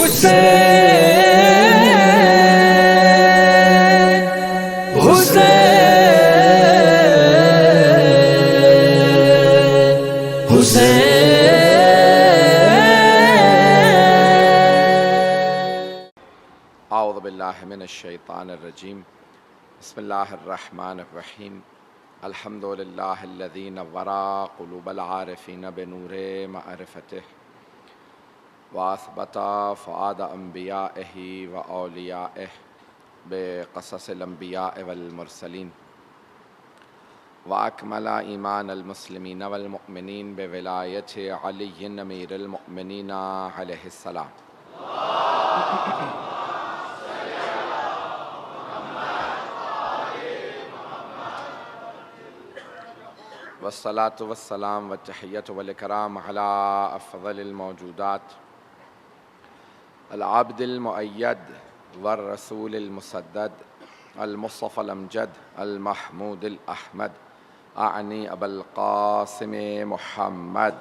اعوذ باللہ من الشیطان الرجیم بسم اللہ الرحمن الرحیم الحمد للہ الذی نور قلوب العارفین بنور معرفتہ واثبت فؤاد انبیائہ واولیائہ بقصص الانبیاء والمرسلین واکمل ایمان المسلمین والمؤمنین بولایت علی امیر المؤمنین علیہ السلام والصلاة والسلام والتحیۃ والاکرام علی افضل الموجودات العبد المؤید والرسول المسدد المصطفى الامجد المحمود الاحمد اعنی ابا القاسم محمد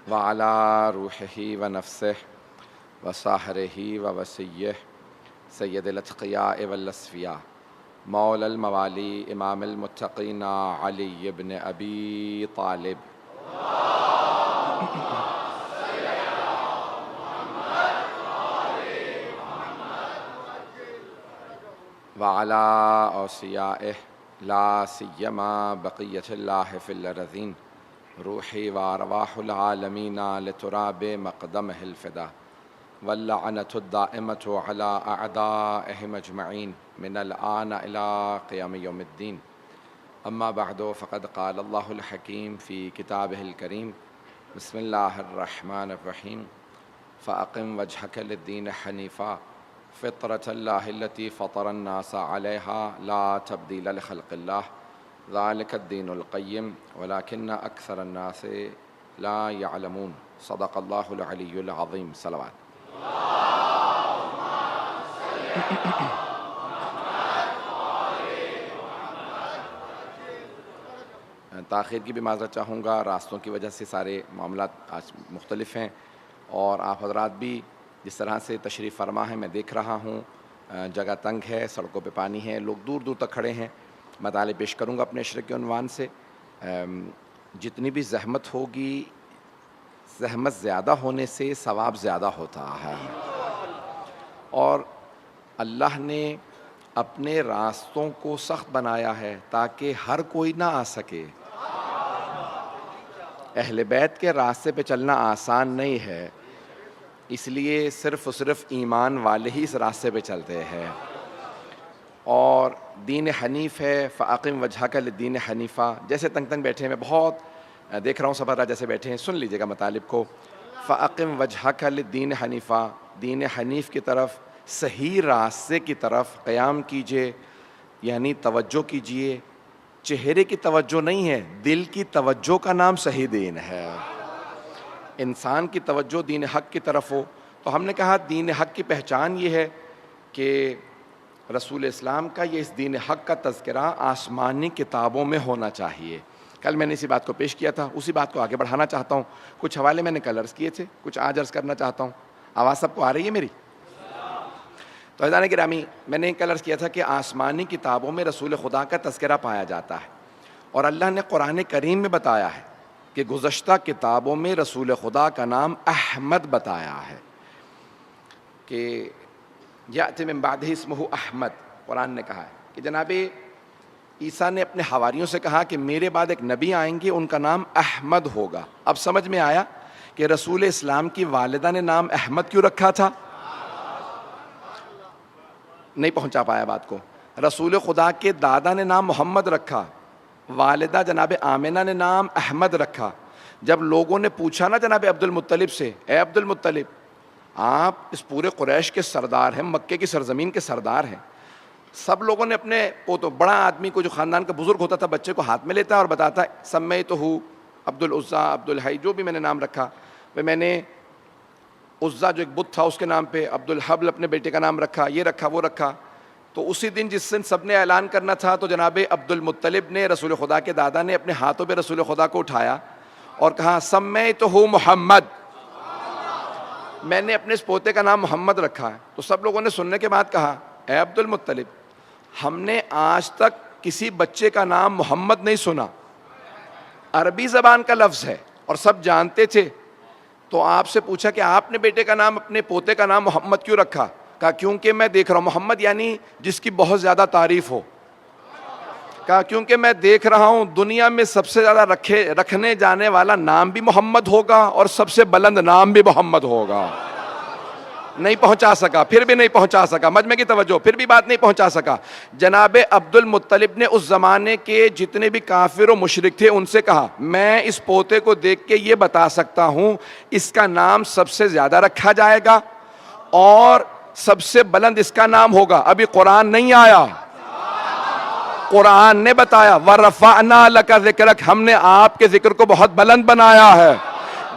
وعلی روحہ ونفسہ وصاحرہ ووصیہ سید الاتقیاء والاصفیاء مولا الموالی امام المتقین علی ابن ابی طالب وعلی اوصیائہ لا سیما بقیۃ اللہ فی الارضین روحی وارواح العالمین لتراب مقدمہ الفدا واللعنة الدائمة على أعدائهم أجمعين من الآن إلى قيام يوم الدين أما بعد فقد قال الله الحكيم في كتابه الكريم بسم الله الرحمن الرحيم فأقم وجهك للدين حنيفا فطرة الله التي فطر الناس عليها لا تبديل لخلق الله ذلك الدين القيم ولكن أكثر الناس لا يعلمون صدق الله العلي العظيم صلوات تاخیر کی بھی معذرت چاہوں گا، راستوں کی وجہ سے سارے معاملات آج مختلف ہیں، اور آپ حضرات بھی جس طرح سے تشریف فرما ہے میں دیکھ رہا ہوں، جگہ تنگ ہے، سڑکوں پہ پانی ہے، لوگ دور دور تک کھڑے ہیں۔ مطالب پیش کروں گا اپنے اشرے کے عنوان سے۔ جتنی بھی زحمت ہوگی، زحمت زیادہ ہونے سے ثواب زیادہ ہوتا ہے، اور اللہ نے اپنے راستوں کو سخت بنایا ہے تاکہ ہر کوئی نہ آ سکے۔ اہل بیت کے راستے پہ چلنا آسان نہیں ہے، اس لیے صرف و صرف ایمان والے ہی اس راستے پہ چلتے ہیں، اور دین حنیف ہے۔ فَأَقِمْ وَجْهَكَ لِلدِّينِ حَنِيفًا، جیسے تنگ تنگ بیٹھے ہیں، میں بہت دیکھ رہا ہوں سب حضرات جیسے بیٹھے ہیں، سن لیجیے گا مطالب کو۔ فَأَقِمْ وَجْهَكَ لِلدِّينِ حَنِيفًا، دین حنیف کی طرف، صحیح راستے کی طرف قیام کیجیے، یعنی توجہ کیجیے۔ چہرے کی توجہ نہیں ہے، دل کی توجہ کا نام صحیح دین ہے۔ انسان کی توجہ دین حق کی طرف ہو، تو ہم نے کہا دین حق کی پہچان یہ ہے کہ رسول اسلام کا یہ اس دین حق کا تذکرہ آسمانی کتابوں میں ہونا چاہیے۔ کل میں نے اسی بات کو پیش کیا تھا، اسی بات کو آگے بڑھانا چاہتا ہوں۔ کچھ حوالے میں نے کل عرض کیے تھے، کچھ آج عرض کرنا چاہتا ہوں۔ آواز سب کو آ رہی ہے میری؟ تو عزیزان گرامی، میں نے کل عرض کیا تھا کہ آسمانی کتابوں میں رسول خدا کا تذکرہ پایا جاتا ہے، اور اللہ نے قرآن کریم میں بتایا ہے کہ گزشتہ کتابوں میں رسول خدا کا نام احمد بتایا ہے، کہ یأتی من بعدہ اسمہ احمد۔ قرآن نے کہا ہے کہ جناب عیسیٰ نے اپنے حواریوں سے کہا کہ میرے بعد ایک نبی آئیں گے، ان کا نام احمد ہوگا۔ اب سمجھ میں آیا کہ رسول اسلام کی والدہ نے نام احمد کیوں رکھا تھا؟ نہیں پہنچا پایا بات کو۔ رسول خدا کے دادا نے نام محمد رکھا، والدہ جناب آمنہ نے نام احمد رکھا۔ جب لوگوں نے پوچھا نا جناب عبد المطلب سے، اے عبد المطلب، آپ اس پورے قریش کے سردار ہیں، مکے کی سرزمین کے سردار ہیں، سب لوگوں نے اپنے پوتو بڑا آدمی کو جو خاندان کا بزرگ ہوتا تھا بچے کو ہاتھ میں لیتا اور بتاتا سمیتہو عبد العزیٰ عبد الحی، جو بھی میں نے نام رکھا، میں نے عزیٰ جو ایک بت تھا اس کے نام پہ عبد الحبل اپنے بیٹے کا نام رکھا، یہ رکھا وہ رکھا۔ تو اسی دن جس دن سب نے اعلان کرنا تھا تو جناب عبد المطلب نے، رسول خدا کے دادا نے، اپنے ہاتھوں پہ رسول خدا کو اٹھایا اور کہا سمیتہ محمد، میں نے اپنے اس پوتے کا نام محمد رکھا ہے۔ تو سب لوگوں نے سننے کے بعد کہا اے عبد المطلب، ہم نے آج تک کسی بچے کا نام محمد نہیں سنا، عربی زبان کا لفظ ہے اور سب جانتے تھے۔ تو آپ سے پوچھا کہ آپ نے بیٹے کا نام، اپنے پوتے کا نام محمد کیوں رکھا؟ کہا کیونکہ میں دیکھ رہا ہوں، محمد یعنی جس کی بہت زیادہ تعریف ہو۔ کہا کیونکہ میں دیکھ رہا ہوں دنیا میں سب سے زیادہ رکھنے جانے والا نام بھی محمد ہوگا اور سب سے بلند نام بھی محمد ہوگا۔ نہیں پہنچا سکا، پھر بھی نہیں پہنچا سکا، مجمع کی توجہ، پھر بھی بات نہیں پہنچا سکا۔ جناب عبد المطلب نے اس زمانے کے جتنے بھی کافر و مشرک تھے ان سے کہا میں اس پوتے کو دیکھ کے یہ بتا سکتا ہوں اس کا نام سب سے زیادہ رکھا جائے گا اور سب سے بلند اس کا نام ہوگا۔ ابھی قرآن نہیں آیا، قرآن نے بتایا وَرَفَعْنَا لَكَ ذِكْرَكَ، ہم نے آپ کے ذکر کو بہت بلند بنایا ہے۔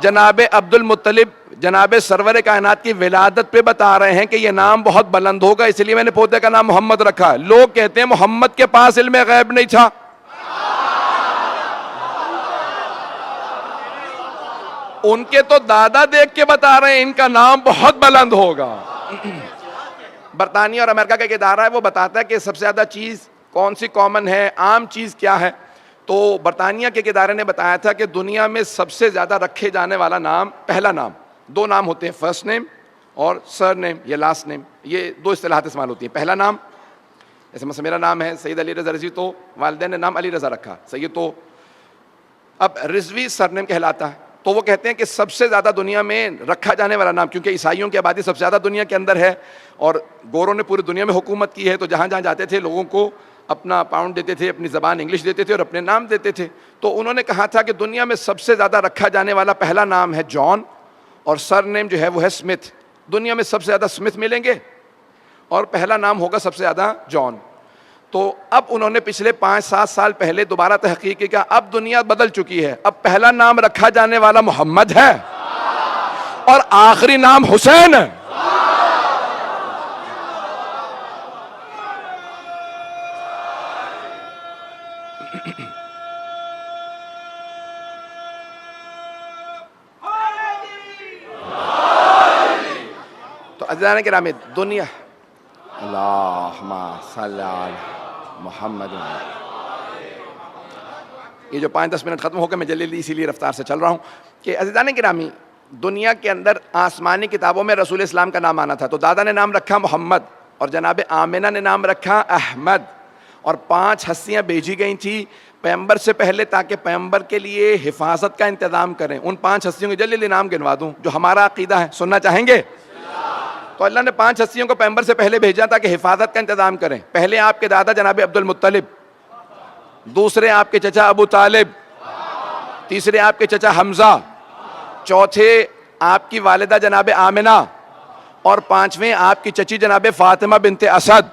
جناب عبد المطلب جناب سرور کائنات کی ولادت پہ بتا رہے ہیں کہ یہ نام بہت بلند ہوگا، اس لیے میں نے پوتے کا نام محمد رکھا ہے۔ لوگ کہتے ہیں محمد کے پاس علم غیب نہیں تھا، ان کے تو دادا دیکھ کے بتا رہے ہیں ان کا نام بہت بلند ہوگا۔ برطانیہ اور امریکہ کا ایک ادارہ ہے، وہ بتاتا ہے کہ سب سے زیادہ چیز کون سی کامن ہے، عام چیز کیا ہے۔ تو برطانیہ کے ایک ادارے نے بتایا تھا کہ دنیا میں سب سے زیادہ رکھے جانے والا نام، پہلا نام، دو نام ہوتے ہیں، فرسٹ نیم اور سر نیم یا لاسٹ نیم، یہ دو اصطلاحات استعمال ہوتی ہیں۔ پہلا نام، جیسے مثلا میرا نام ہے سید علی رضا رضوی، تو والدین نے نام علی رضا رکھا، سید، تو اب رضوی سر نیم کہلاتا ہے۔ تو وہ کہتے ہیں کہ سب سے زیادہ دنیا میں رکھا جانے والا نام، کیونکہ عیسائیوں کی آبادی سب سے زیادہ دنیا کے اندر ہے اور گوروں نے پوری دنیا میں حکومت کی ہے، تو جہاں جہاں جاتے تھے لوگوں کو اپنا پاؤنڈ دیتے تھے، اپنی زبان انگلش دیتے تھے اور اپنے نام دیتے تھے۔ تو انہوں نے کہا تھا کہ دنیا میں سب سے زیادہ رکھا جانے والا پہلا نام ہے جان اور سر نیم جو ہے وہ ہے اسمتھ۔ دنیا میں سب سے زیادہ اسمتھ ملیں گے اور پہلا نام ہوگا سب سے زیادہ جان۔ تو اب انہوں نے پچھلے 5-7 سال پہلے دوبارہ تحقیق کی کہ اب دنیا بدل چکی ہے، اب پہلا نام رکھا جانے والا محمد ہے اور آخری نام حسین ہے۔ تو عزیزان گرامی، دنیا اللہم صلی علی محمد، یہ جو 5-10 منٹ ختم ہو گئے، میں جلدی اسی لیے رفتار سے چل رہا ہوں کہ عزیزان گرامی، دنیا کے اندر آسمانی کتابوں میں رسول اسلام کا نام آنا تھا، تو دادا نے نام رکھا محمد اور جناب آمنہ نے نام رکھا احمد، اور 5 ہستیاں بھیجی گئی تھیں پیغمبر سے پہلے تاکہ پیغمبر کے لیے حفاظت کا انتظام کریں۔ ان 5 ہستیوں کے جلدی نام گنوا دوں جو ہمارا عقیدہ ہے، سننا چاہیں گے؟ تو اللہ نے 5 ہستیوں کو پیغمبر سے پہلے بھیجا تھا کہ حفاظت کا انتظام کریں۔ پہلے آپ کے دادا جناب عبد المطلب، دوسرے آپ کے چچا ابو طالب، تیسرے آپ کے چچا حمزہ، چوتھے آپ کی والدہ جناب آمنہ اور 5ویں آپ کی چچی جناب فاطمہ بنت اسد۔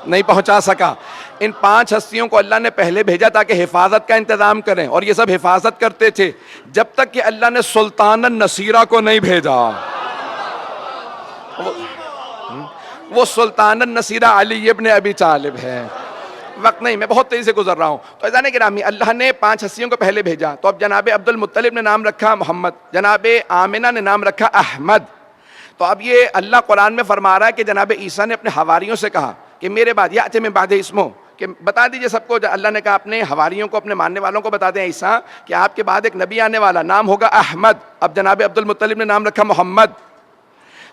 نہیں پہنچا سکا۔ ان 5 ہستیوں کو اللہ نے پہلے بھیجا تاکہ حفاظت کا انتظام کریں، اور یہ سب حفاظت کرتے تھے جب تک کہ اللہ نے سلطان النصیرہ کو نہیں بھیجا۔ وہ سلطان النصیرہ علی ابن ابی طالب ہے۔ وقت نہیں، میں بہت تیزی سے گزر رہا ہوں۔ تو عزیزان گرامی، اللہ نے 5 ہستیوں کو پہلے بھیجا، تو اب جناب عبد المطلب نے نام رکھا محمد، جناب آمنہ نے نام رکھا احمد۔ تو اب یہ اللہ قرآن میں فرما رہا ہے کہ جناب عیسیٰ نے اپنے حواریوں سے کہا کہ میرے بعد یأتی من بعد اسمہ، کہ بتا دیجئے سب کو، اللہ نے کہا اپنے حواریوں کو، اپنے ماننے والوں کو بتا دیں عیسیٰ کہ آپ کے بعد ایک نبی آنے والا، نام ہوگا احمد۔ اب جناب عبد المطلب نے نام رکھا محمد،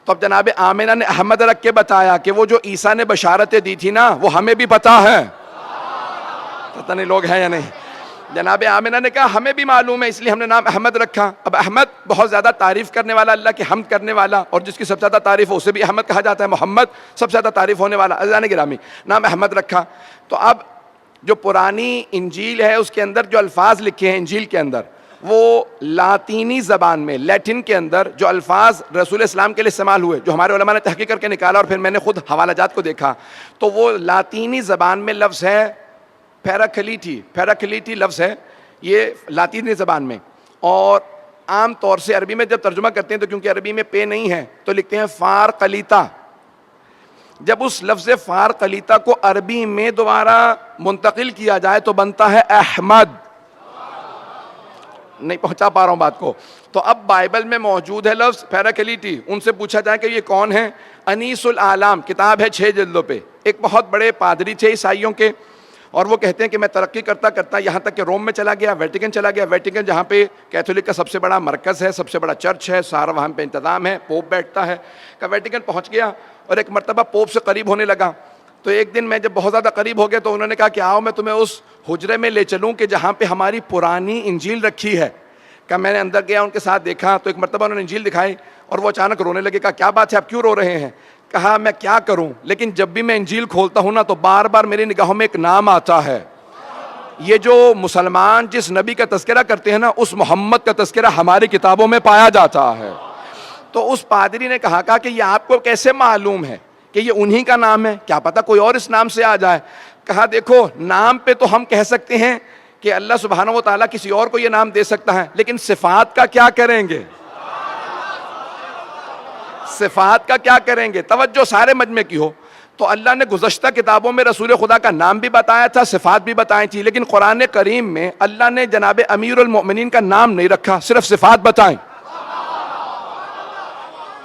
تو اب جناب آمنہ نے احمد رکھ کے بتایا کہ وہ جو عیسیٰ نے بشارتیں دی تھی نا وہ ہمیں بھی پتا ہے۔ پتہ نہیں لوگ ہیں یا نہیں۔ جناب آمنہ نے کہا ہمیں بھی معلوم ہے، اس لیے ہم نے نام احمد رکھا۔ اب احمد بہت زیادہ تعریف کرنے والا، اللہ کی حمد کرنے والا، اور جس کی سب سے زیادہ تعریف ہو اسے بھی احمد کہا جاتا ہے۔ محمد سب سے زیادہ تعریف ہونے والا، عزیزان گرامی، نام احمد رکھا۔ تو اب جو پرانی انجیل ہے اس کے اندر جو الفاظ لکھے ہیں انجیل کے اندر، وہ لاطینی زبان میں، لیٹن کے اندر جو الفاظ رسول اسلام کے لیے استعمال ہوئے، جو ہمارے علماء نے تحقیق کر کے نکالا اور پھر میں نے خود حوالہ جات کو دیکھا، تو وہ لاطینی زبان میں لفظ ہے پیراکلیٹی۔ پیراکلیٹی لفظ ہے یہ لاطینی زبان میں، اور عام طور سے عربی میں جب ترجمہ کرتے ہیں تو کیونکہ عربی میں پے نہیں ہے تو لکھتے ہیں فار قلیتا۔ جب اس لفظ فار قلیتا کو عربی میں دوبارہ منتقل کیا جائے تو بنتا ہے احمد. نہیں پہنچا پا رہا ہوں بات کو. تو اب بائبل میں موجود ہے لفظ پیراکلیٹی. ان سے پوچھا جائے کہ یہ کون ہے؟ انیس العالم کتاب ہے 6 جلدوں پہ. ایک بہت بڑے پادری تھے عیسائیوں کے, اور وہ کہتے ہیں کہ میں ترقی کرتا کرتا یہاں تک کہ روم میں چلا گیا, ویٹیکن چلا گیا. ویٹیکن جہاں پہ کیتھولک کا سب سے بڑا مرکز ہے, سب سے بڑا چرچ ہے, سارا وہاں پہ انتظام ہے, پوپ بیٹھتا ہے. کہ ویٹیکن پہنچ گیا اور ایک مرتبہ پوپ سے قریب ہونے لگا. تو ایک دن میں جب بہت زیادہ قریب ہو گیا تو انہوں نے کہا کہ آؤ میں تمہیں اس حجرے میں لے چلوں کہ جہاں پہ ہماری پرانی انجیل رکھی ہے. کہ میں نے اندر گیا, ان کے ساتھ دیکھا تو ایک مرتبہ انہوں نے انجیل دکھائی اور وہ اچانک رونے لگے. کہا کیا بات ہے, آپ کیوں رو رہے ہیں؟ کہا میں کیا کروں, لیکن جب بھی میں انجیل کھولتا ہوں نا تو بار بار میری نگاہوں میں ایک نام آتا ہے. یہ جو مسلمان جس نبی کا تذکرہ کرتے ہیں نا, اس محمد کا تذکرہ ہماری کتابوں میں پایا جاتا ہے. تو اس پادری نے کہا کہ یہ آپ کو کیسے معلوم ہے کہ یہ انہی کا نام ہے؟ کیا پتا کوئی اور اس نام سے آ جائے. کہا دیکھو نام پہ تو ہم کہہ سکتے ہیں کہ اللہ سبحانہ و تعالیٰ کسی اور کو یہ نام دے سکتا ہے, لیکن صفات کا کیا کریں گے؟ صفات کا کیا کریں گے؟ توجہ سارے مجمع کی ہو. تو اللہ نے گزشتہ کتابوں میں رسول خدا کا نام بھی بتایا تھا, صفات بھی بتائی تھی, لیکن قرآن کریم میں اللہ نے جناب امیر المؤمنین کا نام نہیں رکھا, صرف صفات بتائیں.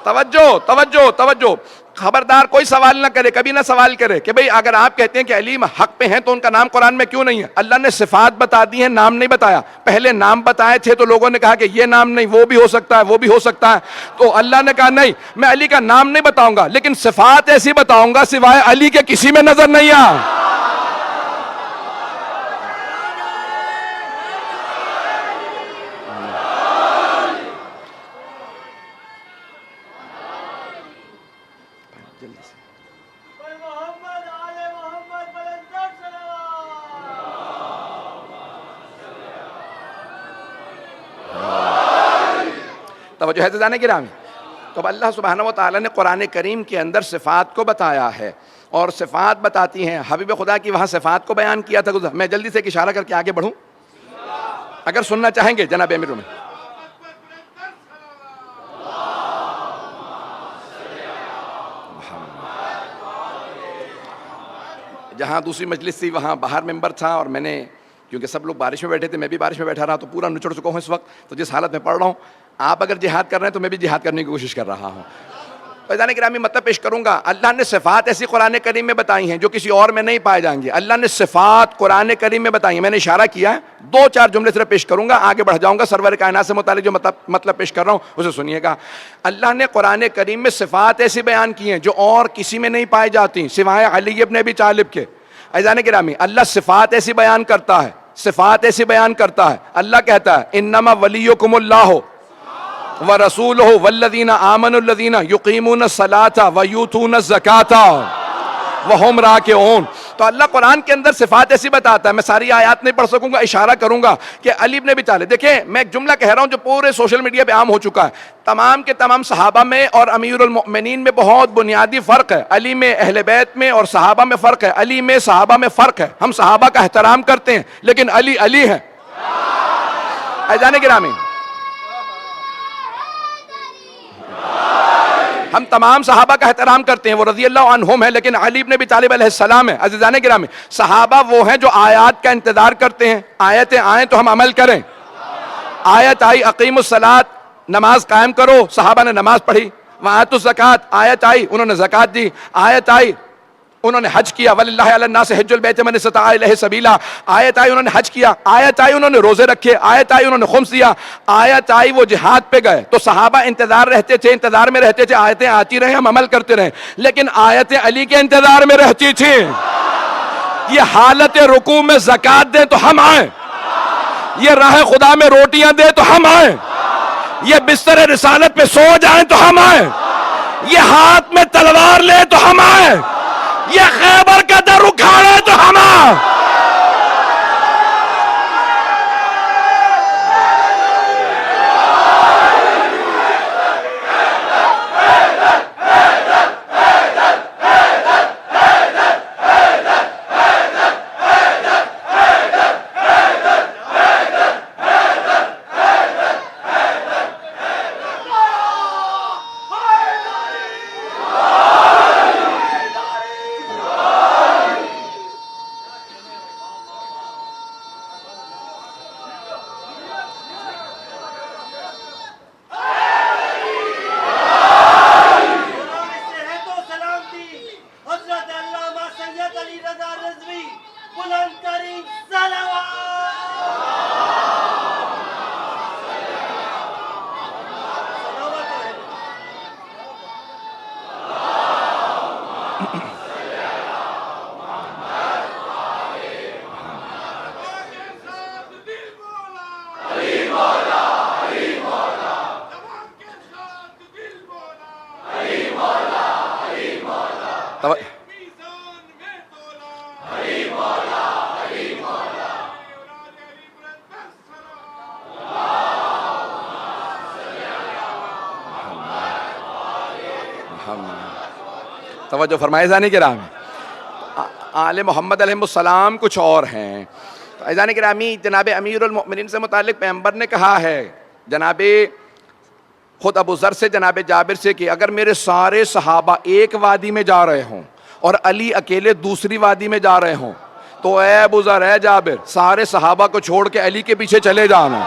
توجہ توجہ توجہ. خبردار کوئی سوال نہ کرے, کبھی نہ سوال کرے کہ بھئی اگر آپ کہتے ہیں کہ علی حق پہ ہیں تو ان کا نام قرآن میں کیوں نہیں ہے؟ اللہ نے صفات بتا دی ہیں, نام نہیں بتایا. پہلے نام بتائے تھے تو لوگوں نے کہا کہ یہ نام نہیں, وہ بھی ہو سکتا ہے, وہ بھی ہو سکتا ہے. تو اللہ نے کہا نہیں, میں علی کا نام نہیں بتاؤں گا, لیکن صفات ایسی بتاؤں گا سوائے علی کے کسی میں نظر نہیں آ. توجہ ہے زانے گرامی. تو اللہ سبحانہ و تعالیٰ نے قرآن کریم کے اندر صفات کو بتایا ہے, اور صفات بتاتی ہیں. حبیب خدا کی وہاں صفات کو بیان کیا تھا. میں جلدی سے ایک اشارہ کر کے آگے بڑھوں اگر سننا چاہیں گے جناب امیر میں. جہاں دوسری مجلس تھی وہاں باہر ممبر تھا, اور میں نے کیونکہ سب لوگ بارش میں بیٹھے تھے, میں بھی بارش میں بیٹھا رہا, تو پورا نچڑ چکا ہوں اس وقت. تو جس حالت میں پڑھ رہا ہوں, آپ اگر جہاد کر رہے ہیں تو میں بھی جہاد کرنے کی کوشش کر رہا ہوں. فیضان گرامی مطلب پیش کروں گا, اللہ نے صفات ایسی قرآن کریم میں بتائی ہیں جو کسی اور میں نہیں پائے جائیں گے. اللہ نے صفات قرآن کریم میں بتائی ہیں. میں نے اشارہ کیا ہے, 2-4 جملے صرف پیش کروں گا, آگے بڑھ جاؤں گا. سرور کائنات سے متعلق جو مطلب پیش کر رہا ہوں اسے سنیے گا. اللہ نے قرآن کریم میں صفات ایسی بیان کی ہیں جو اور کسی میں نہیں پائی جاتی سوائے علی ابن ابی طالب کے. فیضان گرامی اللہ صفات ایسی بیان کرتا ہے, صفات ایسی بیان کرتا ہے. اللہ کہتا ہے انما ولیکم اللہ ورسولہ والذین آمنوا الذین یقیمون الصلاۃ ویؤتون الزکاۃ وہم راکعون. تو اللہ قرآن کے اندر صفات ایسی بتاتا ہے. میں ساری آیات نہیں پڑھ سکوں گا, اشارہ کروں گا کہ علی بن ابی طالب. دیکھیں میں ایک جملہ کہہ رہا ہوں جو پورے سوشل میڈیا پہ عام ہو چکا ہے. تمام کے تمام صحابہ میں اور امیر المؤمنین میں بہت بنیادی فرق ہے. علی میں, اہل بیت میں اور صحابہ میں فرق ہے. علی میں, صحابہ میں فرق ہے. ہم صحابہ کا احترام کرتے ہیں لیکن علی علی ہے. عزیزان گرامی, ہم تمام صحابہ کا احترام کرتے ہیں, وہ رضی اللہ عنہم ہے, لیکن علی بن ابی طالب علیہ السلام ہے. عزیزان گرامی, صحابہ وہ ہیں جو آیات کا انتظار کرتے ہیں, آیتیں آئیں تو ہم عمل کریں. آیت آئی اقیم الصلاۃ, نماز قائم کرو, صحابہ نے نماز پڑھی. وآتوا الزکاۃ, آیت آئی انہوں نے زکات دی. آیت آئی انہوں نے حج کیا, وَلِلَّهِ عَلَى النَّاسِ حِجُّ الْبَيْتِ مَنِ اسْتَطَاعَ إِلَيْهِ سَبِيلًا. آیت آئی انہوں نے حج کیا. آیت آئی انہوں نے روزے رکھے. آیت آئی انہوں نے خمس دیا. آیت آئی وہ جہاد پہ گئے. تو صحابہ انتظار رہتے تھے, انتظار میں رہتے تھے, آیتیں آتی رہیں ہم عمل کرتے رہیں. لیکن آیتیں علی کے انتظار میں رہتی تھیں. یہ حالت رکوع میں زکات دیں تو ہم آئیں, یہ راہ خدا میں روٹیاں دیں تو ہم آئیں, یہ بستر رسالت پہ سو جائیں تو ہم آئیں, یہ ہاتھ میں تلوار لیں تو ہم آئیں, یہ خیبر کا در اکھاڑے تو ہم آئیں. کری صلوات. توجہ فرمائے ایذان کرام. آل محمد علیہ السلام کچھ اور ہیں. ایذان کرامی جناب امیر المؤمنین سے متعلق پیغمبر نے کہا ہے جناب خود ابو ذر سے جناب جابر سے کہ اگر میرے سارے صحابہ ایک وادی میں جا رہے ہوں اور علی اکیلے دوسری وادی میں جا رہے ہوں تو اے ابو ذر اے جابر سارے صحابہ کو چھوڑ کے علی کے پیچھے چلے جانا.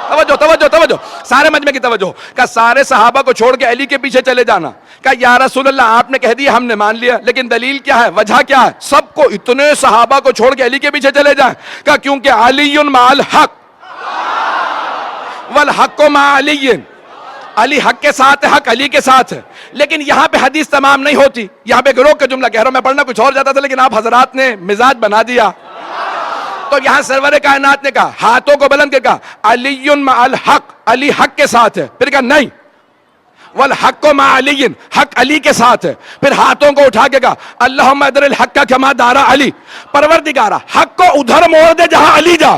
توجہ توجہ توجہ سارے مجمع کی توجہ. کہ سارے صحابہ کو چھوڑ کے علی کے پیچھے چلے جانا. کہ یا رسول اللہ آپ نے کہہ دیا ہم نے مان لیا لیکن دلیل کیا ہے وجہ کیا ہے؟ سب کو اتنے صحابہ کو چھوڑ کے علی کے پیچھے چلے جائیں. کہ کیونکہ علی مع الحق والحق مع علی. علی حق کے ساتھ ہے حق علی کے ساتھ ہے. لیکن یہاں پہ حدیث تمام نہیں ہوتی. یہاں پہ گروہ کا جملہ کہہ رہا ہوں میں پڑھنا کچھ اور جاتا تھا لیکن آپ حضرات نے مزاج بنا دیا. تو یہاں سرور کائنات نے کہا ہاتھوں کو بلند کے کہا علی مع الحق علی حق کے ساتھ ہے. پھر کہا نہیں والحق مع علی حق علی کے ساتھ ہے. پھر ہاتھوں کو اٹھا کے کہا اللہم ادر الحق کما دارا علی. پروردگارا حق کو ادھر موڑ دے جہاں علی جا.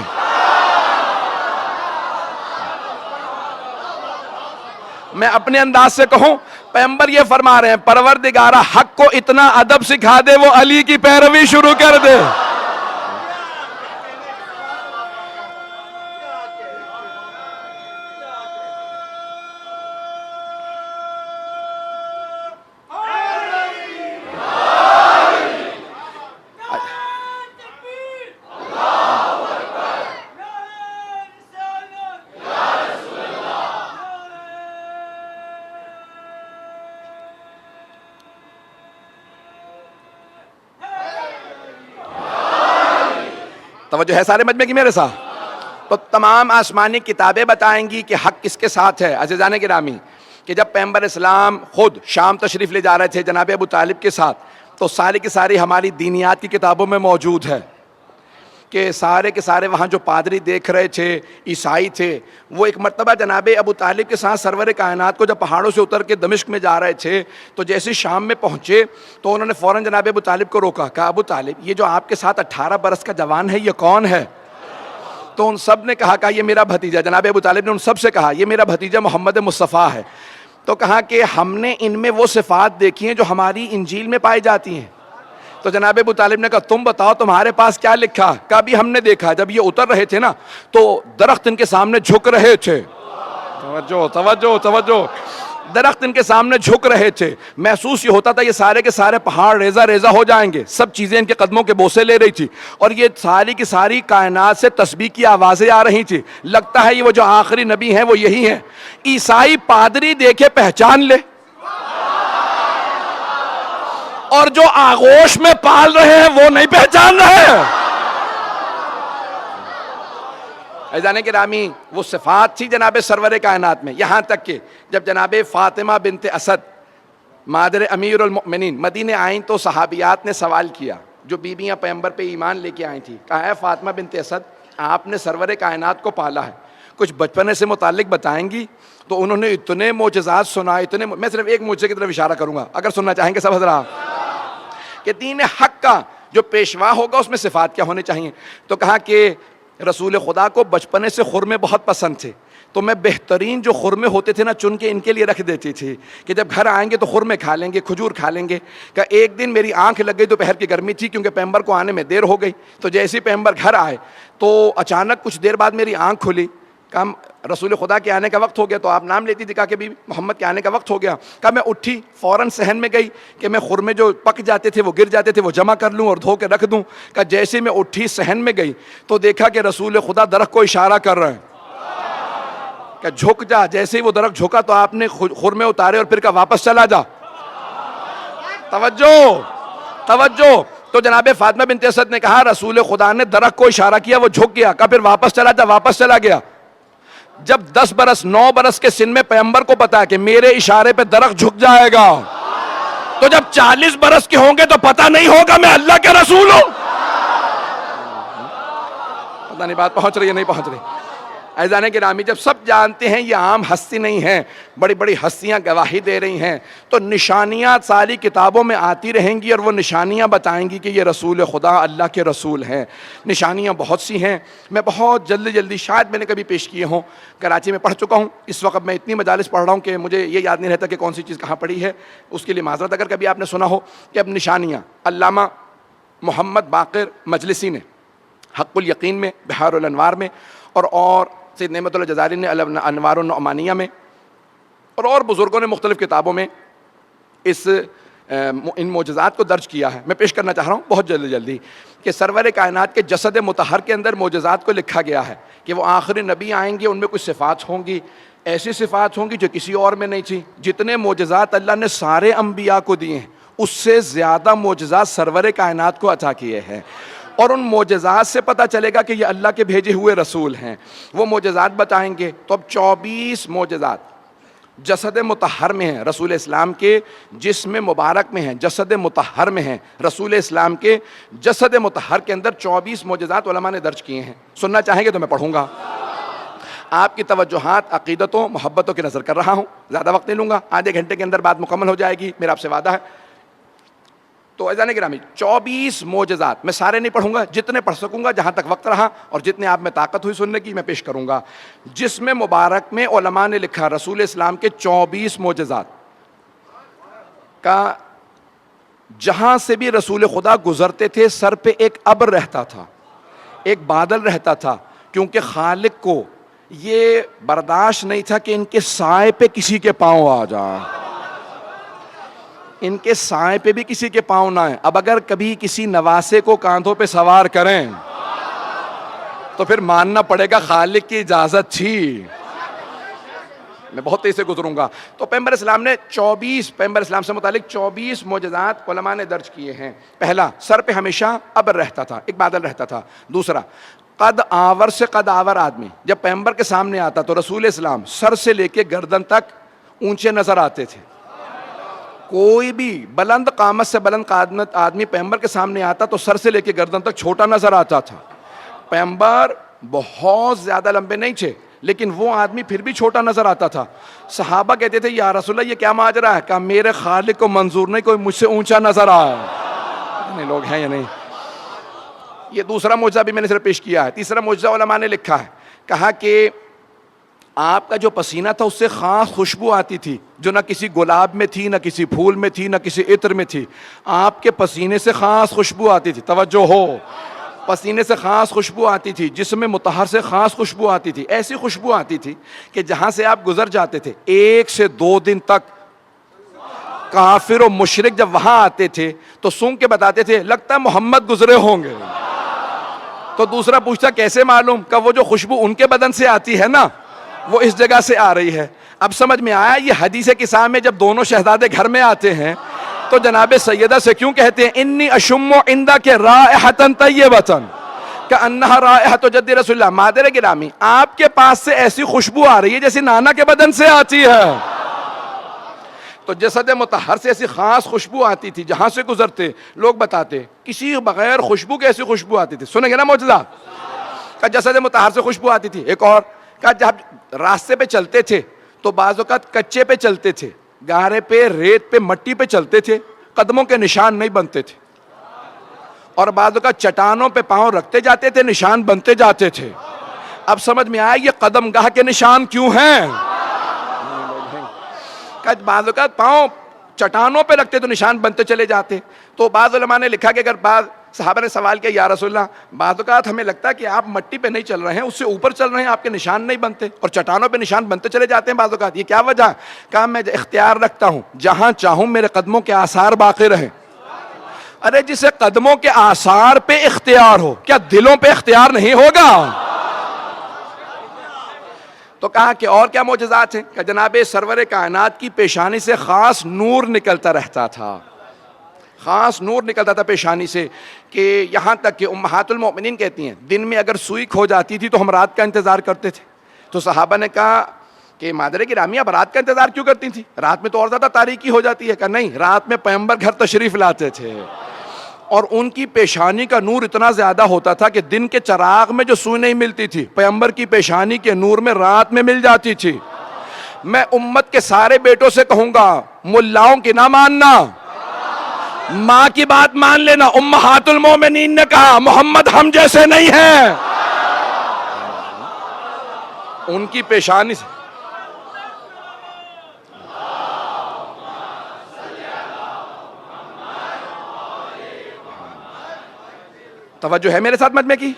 میں اپنے انداز سے کہوں پیغمبر یہ فرما رہے ہیں پروردگارا حق کو اتنا ادب سکھا دے وہ علی کی پیروی شروع کر دے. توجہ ہے سارے مجمع کی میرے ساتھ. تو تمام آسمانی کتابیں بتائیں گی کہ حق کس کے ساتھ ہے. عزیزان گرامی کہ جب پیغمبر اسلام خود شام تشریف لے جا رہے تھے جناب ابو طالب کے ساتھ تو ساری کی ساری ہماری دینیات کی کتابوں میں موجود ہے کہ سارے کے سارے وہاں جو پادری دیکھ رہے تھے عیسائی تھے وہ ایک مرتبہ جناب ابو طالب کے ساتھ سرور کائنات کو جب پہاڑوں سے اتر کے دمشق میں جا رہے تھے تو جیسے شام میں پہنچے تو انہوں نے فوراً جناب ابو طالب کو روکا. کہا ابو طالب یہ جو آپ کے ساتھ 18 برس کا جوان ہے یہ کون ہے؟ تو ان سب نے کہا یہ میرا بھتیجا. جناب ابو طالب نے ان سب سے کہا یہ میرا بھتیجا محمد مصطفیٰ ہے. تو کہا کہ ہم نے ان میں وہ صفات دیکھی ہیں جو ہماری انجیل میں پائی جاتی ہیں. تو جناب ابو طالب نے کہا تم بتاؤ تمہارے پاس کیا لکھا؟ کہا بھی ہم نے دیکھا جب یہ اتر رہے تھے نا تو درخت ان کے سامنے جھک رہے تھے. توجہ توجہ توجہ. درخت ان کے سامنے جھک رہے تھے. محسوس یہ ہوتا تھا یہ سارے کے سارے پہاڑ ریزہ ریزہ ہو جائیں گے. سب چیزیں ان کے قدموں کے بوسے لے رہی تھی اور یہ ساری کی ساری کائنات سے تسبیح کی آوازیں آ رہی تھی. لگتا ہے یہ وہ جو آخری نبی ہیں وہ یہی ہیں. عیسائی پادری دیکھے پہچان لے اور جو آغوش میں پال رہے ہیں وہ نہیں پہچان رہے ہیں. عزیزان گرامی وہ صفات تھی جناب سرور کائنات میں. یہاں تک کہ جب جناب فاطمہ بنت اسد مادر امیر المؤمنین مدینے آئیں تو صحابیات نے سوال کیا جو بیویاں پیغمبر پہ ایمان لے کے آئی تھی. کہا ہے فاطمہ بنت اسد آپ نے سرور کائنات کو پالا ہے کچھ بچپنے سے متعلق بتائیں گی؟ تو انہوں نے اتنے معجزات سنا اتنے. میں صرف ایک معجزے کی طرف اشارہ کروں گا اگر سننا چاہیں گے سب حضرات کہ دین حق کا جو پیشوا ہوگا اس میں صفات کیا ہونے چاہیے. تو کہا کہ رسول خدا کو بچپنے سے خرمے بہت پسند تھے تو میں بہترین جو خرمے ہوتے تھے نا چن کے ان کے لیے رکھ دیتی تھی کہ جب گھر آئیں گے تو خرمے کھا لیں گے کھجور کھا لیں گے. کہ ایک دن میری آنکھ لگ گئی دوپہر کی گرمی تھی کیونکہ پیغمبر کو آنے میں دیر ہو گئی. تو جیسے پیغمبر گھر آئے تو اچانک کچھ دیر بعد میری آنکھ کھلی. کہا رسول خدا کے آنے کا وقت ہو گیا. تو آپ نام لیتی تھی. کہا کہ بھی محمد کے آنے کا وقت ہو گیا. کہا میں اٹھی فوراً صحن میں گئی کہ میں خرمے جو پک جاتے تھے وہ گر جاتے تھے وہ جمع کر لوں اور دھو کے رکھ دوں. کہا جیسے میں اٹھی صحن میں گئی تو دیکھا کہ رسول خدا درخت کو اشارہ کر رہے ہیں کہ جھک جا. جیسے ہی وہ درخت جھکا تو آپ نے خرمے اتارے اور پھر کہا واپس چلا جا. توجہ توجہ. تو جناب فاطمہ بنت اسد نے کہا رسول خدا نے درخت کو اشارہ کیا، وہ جھک گیا، کہا پھر واپس چلا جا، واپس چلا گیا۔ جب 10 برس 9 برس کے سن میں پیغمبر کو پتا ہے کہ میرے اشارے پہ درخت جھک جائے گا، تو جب 40 برس کے ہوں گے تو پتہ نہیں ہوگا میں اللہ کے رسول ہوں؟ پتہ نہیں بات پہنچ رہی ہے نہیں پہنچ رہی؟ عزیزان گرامی، جب سب جانتے ہیں یہ عام ہستی نہیں ہے، بڑی بڑی ہستیاں گواہی دے رہی ہیں، تو نشانیاں ساری کتابوں میں آتی رہیں گی اور وہ نشانیاں بتائیں گی کہ یہ رسول خدا اللہ کے رسول ہیں۔ نشانیاں بہت سی ہیں، میں بہت جلدی شاید میں نے کبھی پیش کیے ہوں، کراچی میں پڑھ چکا ہوں، اس وقت میں اتنی مجالس پڑھ رہا ہوں کہ مجھے یہ یاد نہیں رہتا کہ کون سی چیز کہاں پڑھی ہے، اس کے لیے معذرت اگر کبھی آپ نے سنا ہو کہ اب نشانیاں علامہ محمد باقر مجلسی نے حق الیقین میں، بحار الانوار میں، اور سید نعمت اللہ جزائری نے انوار النعمانیہ میں، اور بزرگوں نے مختلف کتابوں میں ان معجزات کو درج کیا ہے۔ میں پیش کرنا چاہ رہا ہوں بہت جلدی کہ سرور کائنات کے جسد مطہر کے اندر معجزات کو لکھا گیا ہے کہ وہ آخری نبی آئیں گے، ان میں کچھ صفات ہوں گی، ایسی صفات ہوں گی جو کسی اور میں نہیں تھی۔ جتنے معجزات اللہ نے سارے انبیاء کو دیے ہیں اس سے زیادہ معجزات سرور کائنات کو عطا کیے ہیں، اور ان معجزات سے پتہ چلے گا کہ یہ اللہ کے بھیجے ہوئے رسول ہیں۔ وہ معجزات بتائیں گے تو اب 24 معجزات جسد مطہر میں ہیں، رسول اسلام کے جسم مبارک میں ہیں، جسد مطہر میں ہیں، رسول اسلام کے جسد مطہر کے اندر 24 معجزات علماء نے درج کیے ہیں۔ سننا چاہیں گے تو میں پڑھوں گا۔ آپ کی توجہات عقیدتوں محبتوں کی نظر کر رہا ہوں، زیادہ وقت نہیں لوں گا، آدھے گھنٹے کے اندر بات مکمل ہو جائے گی، میرا آپ سے وعدہ ہے۔ تو عزیزان گرامی 24 معجزات میں سارے نہیں پڑھوں گا، جتنے پڑھ سکوں گا جہاں تک وقت رہا اور جتنے آپ میں طاقت ہوئی سننے کی میں پیش کروں گا۔ جسم مبارک میں علماء نے لکھا رسول اسلام کے 24 معجزات کا، جہاں سے بھی رسول خدا گزرتے تھے سر پہ ایک ابر رہتا تھا، ایک بادل رہتا تھا، کیونکہ خالق کو یہ برداشت نہیں تھا کہ ان کے سائے پہ کسی کے پاؤں آ جائیں، ان کے سائے پہ بھی کسی کے پاؤں نہ آئیں۔ اب اگر کبھی کسی نواسے کو کاندھوں پہ سوار کریں تو پھر ماننا پڑے گا خالق کی اجازت تھی۔ میں بہت تیز سے گزروں گا۔ تو پیغمبر اسلام نے پیغمبر اسلام سے متعلق 24 معجزات علماء نے درج کیے ہیں۔ پہلا، سر پہ ہمیشہ ابر رہتا تھا، ایک بادل رہتا تھا۔ دوسرا، قد آور سے قد آور آدمی جب پیغمبر کے سامنے آتا تو رسول اسلام سر سے لے کے گردن تک اونچے نظر آتے تھے۔ کوئی بھی بلند قامت سے بلند قامت آدمی پیغمبر کے سامنے آتا تو سر سے لے کے گردن تک چھوٹا نظر آتا تھا۔ پیغمبر بہت زیادہ لمبے نہیں تھے لیکن وہ آدمی پھر بھی چھوٹا نظر آتا تھا۔ صحابہ کہتے تھے یا رسول اللہ یہ کیا ماجرا ہے؟ کہا میرے خالق کو منظور نہیں کوئی مجھ سے اونچا نظر آئے۔ اتنے لوگ ہیں یا نہیں؟ یہ دوسرا معجزہ بھی میں نے صرف پیش کیا ہے۔ تیسرا معجزہ علماء نے لکھا ہے، کہا کہ آپ کا جو پسینہ تھا اس سے خاص خوشبو آتی تھی جو نہ کسی گلاب میں تھی، نہ کسی پھول میں تھی، نہ کسی عطر میں تھی۔ آپ کے پسینے سے خاص خوشبو آتی تھی، توجہ ہو، پسینے سے خاص خوشبو آتی تھی، جسم مطہر سے خاص خوشبو آتی تھی، ایسی خوشبو آتی تھی کہ جہاں سے آپ گزر جاتے تھے 1 سے 2 دن تک کافر و مشرک جب وہاں آتے تھے تو سونگ کے بتاتے تھے لگتا ہے محمد گزرے ہوں گے۔ تو دوسرا پوچھتا کیسے معلوم؟ کہ وہ جو خوشبو ان کے بدن سے آتی ہے نا وہ اس جگہ سے آ رہی ہے۔ اب سمجھ میں آیا یہ حدیث قصہ میں جب دونوں شہزادے گھر میں آتے ہیں تو جناب سیدہ سے کیوں کہتے ہیں انی اشم عندک رائحۃ طیبۃ کأنہا رائحۃ جد رسول اللہ؟ مادر گرامی آپ کے پاس سے ایسی خوشبو آ رہی ہے جیسی نانا کے بدن سے آتی ہے۔ تو جسد مطہر سے ایسی خاص خوشبو آتی تھی، جہاں سے گزرتے لوگ بتاتے کسی بغیر خوشبو کے ایسی خوشبو آتی تھی۔ سنیں گے نا معجزہ کہ جسد مطہر سے خوشبو آتی تھی۔ ایک اور کہ جب راستے پہ چلتے تھے تو بعض اوقات کچے پہ چلتے تھے، گارے پہ، ریت پہ، مٹی پہ چلتے تھے، قدموں کے نشان نہیں بنتے تھے، اور بعض اوقات چٹانوں پہ پاؤں رکھتے جاتے تھے، نشان بنتے جاتے تھے۔ اب سمجھ میں آیا یہ قدم گاہ کے نشان کیوں ہیں؟ کہ بعض اوقات پاؤں چٹانوں پہ رکھتے تو نشان بنتے چلے جاتے۔ تو بعض علماء نے لکھا کہ اگر بعض صحابہ نے سوال کیا یا رسول اللہ بعض اوقات ہمیں لگتا ہے کہ آپ مٹی پہ نہیں چل رہے ہیں، اس سے اوپر چل رہے ہیں، آپ کے نشان نہیں بنتے اور چٹانوں پہ نشان بنتے چلے جاتے ہیں بعض اوقات، یہ کیا وجہ ہے؟ کہا میں اختیار رکھتا ہوں جہاں چاہوں میرے قدموں کے آثار باقی رہیں۔ ارے جسے قدموں کے آثار پہ اختیار ہو کیا دلوں پہ اختیار نہیں ہوگا؟ تو کہا کہ اور کیا معجزات ہیں؟ کہ جناب سرور کائنات کی پیشانی سے خاص نور نکلتا رہتا تھا، خاص نور نکلتا تھا پیشانی سے کہ یہاں تک کہ امہات المؤمنین کہتی ہیں دن میں اگر سوئی کھو جاتی تھی تو ہم رات کا انتظار کرتے تھے. تو صحابہ نے کہا کہ مادر گرامی اب رات کا انتظار کیوں کرتی تھی, رات میں تو اور زیادہ تاریکی ہو جاتی ہے. کہ نہیں, رات میں پیغمبر گھر تشریف لاتے تھے اور ان کی پیشانی کا نور اتنا زیادہ ہوتا تھا کہ دن کے چراغ میں جو سوئی نہیں ملتی تھی پیغمبر کی پیشانی کے نور میں رات میں مل جاتی تھی. میں امت کے سارے بیٹوں سے کہوں گا ملاؤں کی نہ ماننا, ماں کی بات مان لینا. امہات المومنین نے کہا محمد ہم جیسے نہیں ہیں, ان کی پیشانی سے توجہ ہے میرے ساتھ مجمع کی.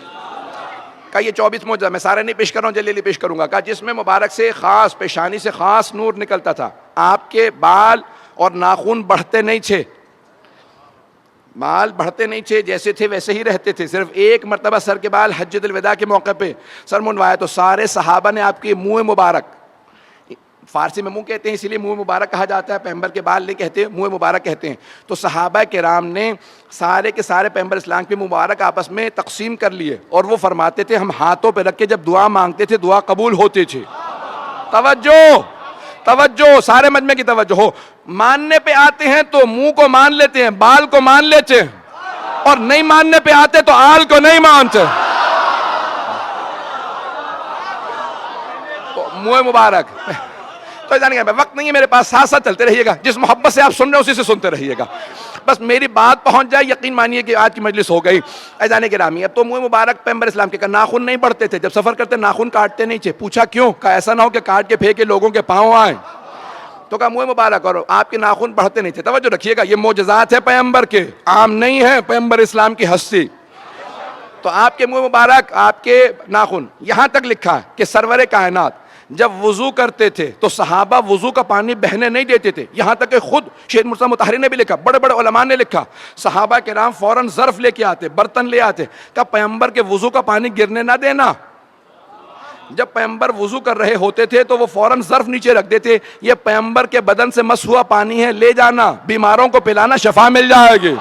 کہ یہ 24 معجزہ میں سارے نہیں پیش کر رہا ہوں, جلدی پیش کروں گا. کہ جس میں مبارک سے خاص پیشانی سے خاص نور نکلتا تھا. آپ کے بال اور ناخن بڑھتے نہیں تھے, بال بڑھتے نہیں تھے, جیسے تھے ویسے ہی رہتے تھے. صرف ایک مرتبہ سر کے بال حجۃ الوداع کے موقع پہ سر منڈوایا تو سارے صحابہ نے آپ کے منہ مبارک, فارسی میں منہ کہتے ہیں اسی لیے منہ مبارک کہا جاتا ہے, پیغمبر کے بال نہیں کہتے, منہ مبارک کہتے ہیں. تو صحابہ کرام نے سارے کے سارے پیغمبر اسلام کے مبارک آپس میں تقسیم کر لیے اور وہ فرماتے تھے ہم ہاتھوں پہ رکھ کے جب دعا مانگتے تھے دعا قبول ہوتی تھی. توجہ توجہ, سارے مجمع کی توجہ ہو. ماننے پہ آتے ہیں تو منہ کو مان لیتے ہیں, بال کو مان لیتے ہیں, اور نہیں ماننے پہ آتے تو آل کو نہیں مانتے. منہ مبارک تو جانے گا, وقت نہیں ہے میرے پاس, ساتھ ساتھ چلتے رہیے گا. جس محبت سے آپ سن رہے ہیں اسی سے سنتے رہیے گا. بس میری بات پہنچ جائے, یقین مانیے کہ آج کی مجلس ہو گئی. ایزان گرامی, اب تو منہ مبارک پیغمبر اسلام کے ناخن نہیں بڑھتے تھے, جب سفر کرتے ناخن کاٹتے نہیں تھے. پوچھا کیوں؟ کہ ایسا نہ ہو کہ کاٹ کے پھینکے لوگوں کے پاؤں آئیں. تو کہا منہ مبارک, اور آپ کے ناخن بڑھتے نہیں تھے. توجہ رکھیے گا, یہ معجزات ہے پیغمبر کے, عام نہیں ہے پیغمبر اسلام کی ہستی. تو آپ کے منہ مبارک, آپ کے ناخن, یہاں تک لکھا کہ سرور کائنات جب وضو کرتے تھے تو صحابہ وضو کا پانی بہنے نہیں دیتے تھے. یہاں تک کہ خود شیخ مرتضیٰ مطہری نے بھی لکھا, بڑے بڑے علماء نے لکھا, صحابہ کرام فوراً ظرف لے کے آتے, برتن لے آتے, کہ پیغمبر کے وضو کا پانی گرنے نہ دینا. جب پیغمبر وضو کر رہے ہوتے تھے تو وہ فوراً ظرف نیچے رکھ دیتے, یہ پیغمبر کے بدن سے مس ہوا پانی ہے, لے جانا, بیماروں کو پلانا, شفا مل جائے گی.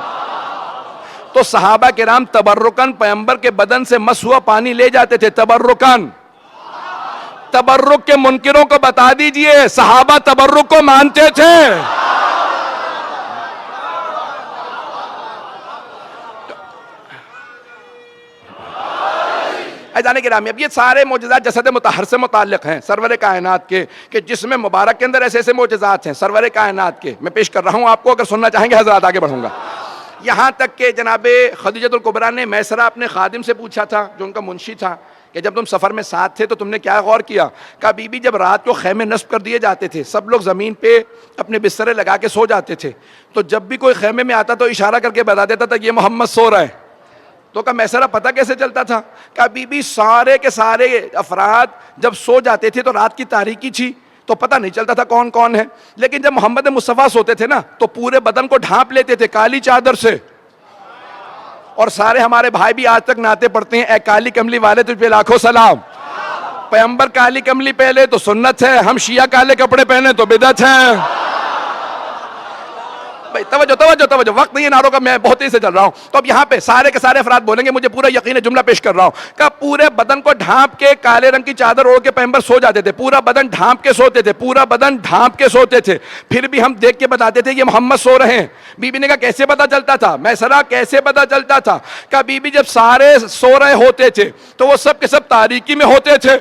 تو صحابہ کرام تبرکن پیغمبر کے بدن سے مس ہوا پانی لے جاتے تھے, تبرکن. تبرک کے منکروں کو بتا دیجئے صحابہ تبرک کو مانتے تھے. جانے کی رامی, اب یہ سارے معجزات جسد مطہر سے متعلق ہیں, سرور کائنات کے, کہ جس میں مبارک کے اندر ایسے ایسے معجزات ہیں سرور کائنات کے. میں پیش کر رہا ہوں آپ کو, اگر سننا چاہیں گے حضرات آگے بڑھوں گا. یہاں تک کہ جناب خدیجۃ الکبریٰ نے میسرہ اپنے خادم سے پوچھا تھا جو ان کا منشی تھا کہ جب تم سفر میں ساتھ تھے تو تم نے کیا غور کیا؟ کہا بی بی جب رات کو خیمے نصب کر دیے جاتے تھے سب لوگ زمین پہ اپنے بسترے لگا کے سو جاتے تھے, تو جب بھی کوئی خیمے میں آتا تو اشارہ کر کے بتا دیتا تھا یہ محمد سو رہے ہیں. تو کہا میسرہ پتہ کیسے چلتا تھا؟ کہا بی بی سارے کے سارے افراد جب سو جاتے تھے تو رات کی تاریکی تھی تو پتہ نہیں چلتا تھا کون کون ہے, لیکن جب محمد مصطفیٰ سوتے تھے نا تو پورے بدن کو ڈھانپ لیتے تھے کالی چادر سے. اور سارے ہمارے بھائی بھی آج تک نعتیں پڑھتے ہیں, اے کالی کملی والے تجھ پہ لاکھوں سلام. پیغمبر کالی کملی پہلے تو سنت ہے, ہم شیعہ کالے کپڑے پہنے تو بدعت ہے. بھائی توجہ توجہ توجہ, وقت نہیں ہے نعروں کا, میں بہت ہی سے چل رہا ہوں. تو اب یہاں پہ سارے کے سارے افراد بولیں گے, مجھے پورا یقین ہے, جملہ پیش کر رہا ہوں. کہ پورے بدن کو ڈھانپ کے کالے رنگ کی چادر اوڑھ کے پیغمبر سو جاتے تھے, پورا بدن ڈھانپ کے سوتے تھے, پورا بدن ڈھانپ کے سوتے تھے. پھر بھی ہم دیکھ کے بتاتے تھے یہ محمد سو رہے ہیں. بی بی نے کہا کیسے پتا چلتا تھا؟ میسرہ کیسے پتا چلتا تھا؟ کہ بی بی جب سارے سو رہے ہوتے تھے تو وہ سب کے سب تاریکی میں ہوتے تھے,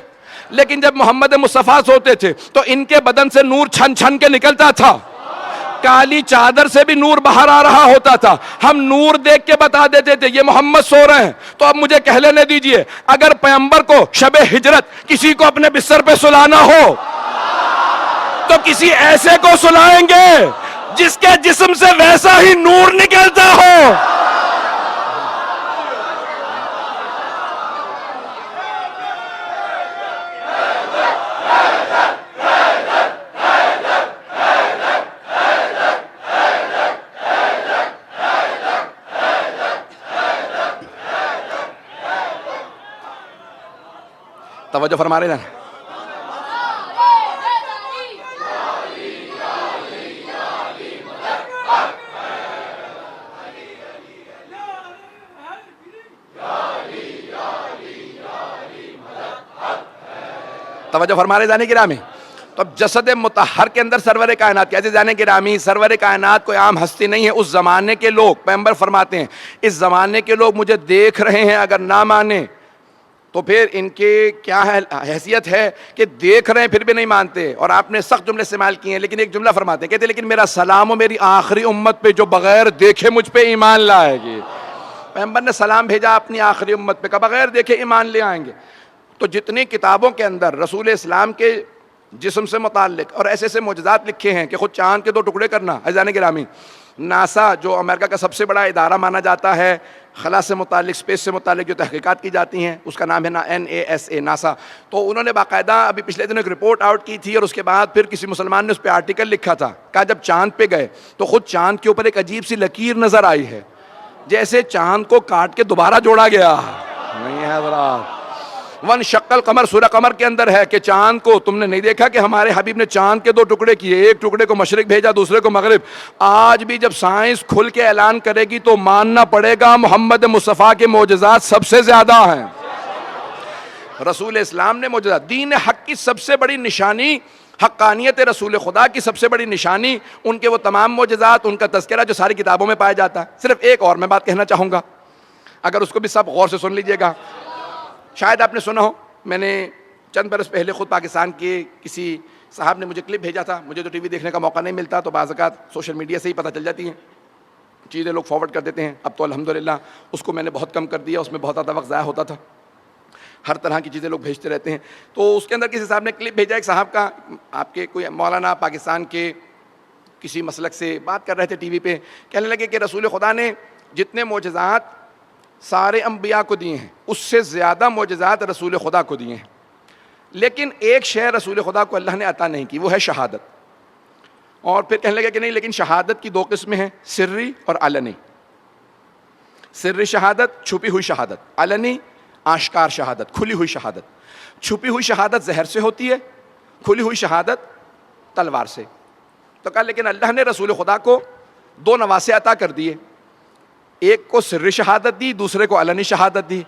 لیکن جب محمد مصطفیٰ سوتے تھے تو ان کے بدن سے نور چھن چھن کے نکلتا تھا, کالی چادر سے بھی نور باہر آ رہا ہوتا تھا. ہم نور دیکھ کے بتا دیتے تھے یہ محمد سو رہے ہیں. تو اب مجھے کہہ لینے دیجئے, اگر پیغمبر کو شب ہجرت کسی کو اپنے بستر پہ سلانا ہو تو کسی ایسے کو سلائیں گے جس کے جسم سے ویسا ہی نور نکلتا ہو. توجہ فرما رہے ہیں. توجہ فرما رہے جانے گرامی. تو اب جسد مطہر کے اندر سرور کائنات کیا جانے گرامی, سرور کائنات کوئی عام ہستی نہیں ہے. اس زمانے کے لوگ, پیغمبر فرماتے ہیں اس زمانے کے لوگ مجھے دیکھ رہے ہیں, اگر نہ مانے تو پھر ان کی کیا حیثیت ہے کہ دیکھ رہے ہیں پھر بھی نہیں مانتے. اور آپ نے سخت جملے استعمال کیے ہیں, لیکن ایک جملہ فرماتے ہیں, کہتے ہیں لیکن میرا سلام و میری آخری امت پہ جو بغیر دیکھے مجھ پہ ایمان لائے گی. پیغمبر نے سلام بھیجا اپنی آخری امت پہ کہ بغیر دیکھے ایمان لے آئیں گے. تو جتنی کتابوں کے اندر رسول اسلام کے جسم سے متعلق اور ایسے ایسے معجزات لکھے ہیں کہ خود چاند کے 2 ٹکڑے کرنا. عزیزان گرامی, ناسا جو امریکہ کا سب سے بڑا ادارہ مانا جاتا ہے خلا سے متعلق, اسپیس سے متعلق جو تحقیقات کی جاتی ہیں, اس کا نام ہے NASA, ناسا. تو انہوں نے باقاعدہ ابھی پچھلے دنوں ایک رپورٹ آؤٹ کی تھی, اور اس کے بعد پھر کسی مسلمان نے اس پہ آرٹیکل لکھا تھا. کہا جب چاند پہ گئے تو خود چاند کے اوپر ایک عجیب سی لکیر نظر آئی ہے, جیسے چاند کو کاٹ کے دوبارہ جوڑا گیا. نہیں ہے حضرات, ون شقل قمر, سورہ قمر کے اندر ہے کہ چاند کو تم نے نہیں دیکھا کہ ہمارے حبیب نے چاند کے 2 ٹکڑے کیے, ایک ٹکڑے کو مشرق بھیجا, دوسرے کو مغرب. آج بھی جب سائنس کھل کے اعلان کرے گی تو ماننا پڑے گا محمد مصطفیٰ کے معجزات سب سے زیادہ ہیں. رسول اسلام نے معجزات, دین حق کی سب سے بڑی نشانی, حقانیت رسول خدا کی سب سے بڑی نشانی ان کے وہ تمام معجزات, ان کا تذکرہ جو ساری کتابوں میں پایا جاتا ہے. صرف ایک اور میں بات کہنا چاہوں گا, اگر اس کو بھی سب غور سے سن لیجئے گا. شاید آپ نے سنا ہو, میں نے چند برس پہلے خود پاکستان کے کسی صاحب نے مجھے کلپ بھیجا تھا. مجھے تو ٹی وی دیکھنے کا موقع نہیں ملتا, تو بعض اوقات سوشل میڈیا سے ہی پتہ چل جاتی ہیں چیزیں, لوگ فارورڈ کر دیتے ہیں. اب تو الحمدللہ اس کو میں نے بہت کم کر دیا, اس میں بہت زیادہ وقت ضائع ہوتا تھا, ہر طرح کی چیزیں لوگ بھیجتے رہتے ہیں. تو اس کے اندر کسی صاحب نے کلپ بھیجا ایک صاحب کا, آپ کے کوئی مولانا پاکستان کے کسی مسلک سے بات کر رہے تھے ٹی وی پہ, کہنے لگے کہ رسول خدا نے جتنے معجزات سارے انبیاء کو دیے ہیں اس سے زیادہ معجزات رسول خدا کو دیے ہیں, لیکن ایک شے رسول خدا کو اللہ نے عطا نہیں کی, وہ ہے شہادت. اور پھر کہنے لگے کہ نہیں, لیکن شہادت کی 2 قسمیں ہیں, سری اور علنی. سری شہادت, چھپی ہوئی شہادت. علنی آشکار شہادت, کھلی ہوئی شہادت. چھپی ہوئی شہادت زہر سے ہوتی ہے, کھلی ہوئی شہادت تلوار سے. تو کہا لیکن اللہ نے رسول خدا کو 2 نواسے عطا کر دیے, ایک کو سری شہادت دی, دوسرے کو علنی شہادت دی.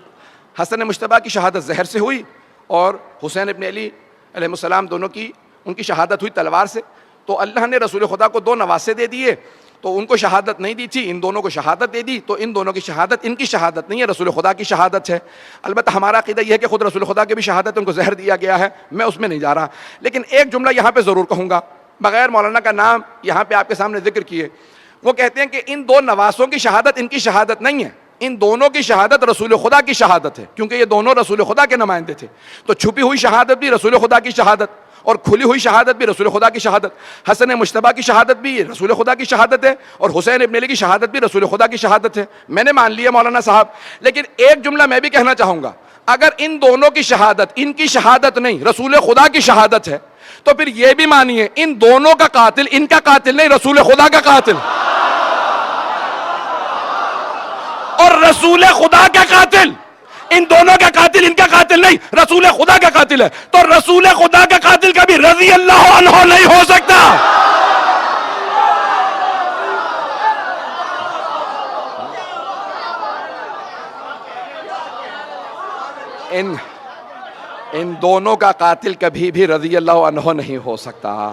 حسن مجتبیٰ کی شہادت زہر سے ہوئی, اور حسین ابن علی علیہ السلام دونوں کی ان کی شہادت ہوئی تلوار سے. تو اللہ نے رسول خدا کو 2 نواسے دے دیے, تو ان کو شہادت نہیں دی تھی, ان دونوں کو شہادت دے دی. تو ان دونوں کی شہادت ان کی شہادت نہیں ہے, رسول خدا کی شہادت ہے. البتہ ہمارا عقیدہ یہ ہے کہ خود رسول خدا کی بھی شہادت ان کو زہر دیا گیا ہے, میں اس میں نہیں جا رہا. لیکن ایک جملہ یہاں پہ ضرور کہوں گا, بغیر مولانا کا نام یہاں پہ آپ کے سامنے ذکر کیے. وہ کہتے ہیں کہ ان 2 نواسوں کی شہادت ان کی شہادت نہیں ہے, ان دونوں کی شہادت رسول خدا کی شہادت ہے, کیونکہ یہ دونوں رسول خدا کے نمائندے تھے. تو چھپی ہوئی شہادت بھی رسول خدا کی شہادت, اور کھلی ہوئی شہادت بھی رسول خدا کی شہادت. حسن مجتبیٰ کی شہادت بھی رسول خدا کی شہادت ہے, اور حسین ابن علی کی شہادت بھی رسول خدا کی شہادت ہے. میں نے مان لیا مولانا صاحب, لیکن ایک جملہ میں بھی کہنا چاہوں گا, اگر ان دونوں کی شہادت ان کی شہادت نہیں رسول خدا کی شہادت ہے, تو پھر یہ بھی مانیے ان دونوں کا قاتل ان کا قاتل نہیں, رسول خدا کا قاتل. اور رسول خدا کا قاتل ان دونوں کا قاتل ان کا قاتل نہیں, رسول خدا کا قاتل ہے. تو رسول خدا کا قاتل کبھی رضی اللہ عنہ نہیں ہو سکتا. ان دونوں کا قاتل کبھی بھی رضی اللہ عنہ نہیں ہو سکتا,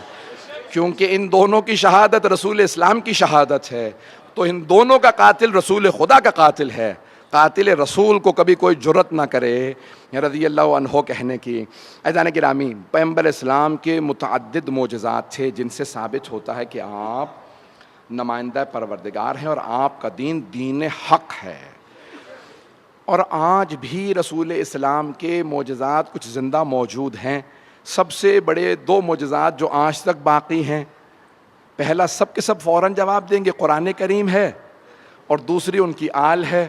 کیونکہ ان دونوں کی شہادت رسول اسلام کی شہادت ہے. تو ان دونوں کا قاتل رسول خدا کا قاتل ہے. قاتل رسول کو کبھی کوئی جرت نہ کرے رضی اللہ عنہ کہنے کی. عزیزان گرامی, پیغمبر اسلام کے متعدد معجزات تھے جن سے ثابت ہوتا ہے کہ آپ نمائندہ پروردگار ہیں اور آپ کا دین دین حق ہے. اور آج بھی رسول اسلام کے معجزات کچھ زندہ موجود ہیں. سب سے بڑے 2 معجزات جو آج تک باقی ہیں, پہلا سب کے سب فوراً جواب دیں گے, قرآن کریم ہے, اور دوسری ان کی آل ہے.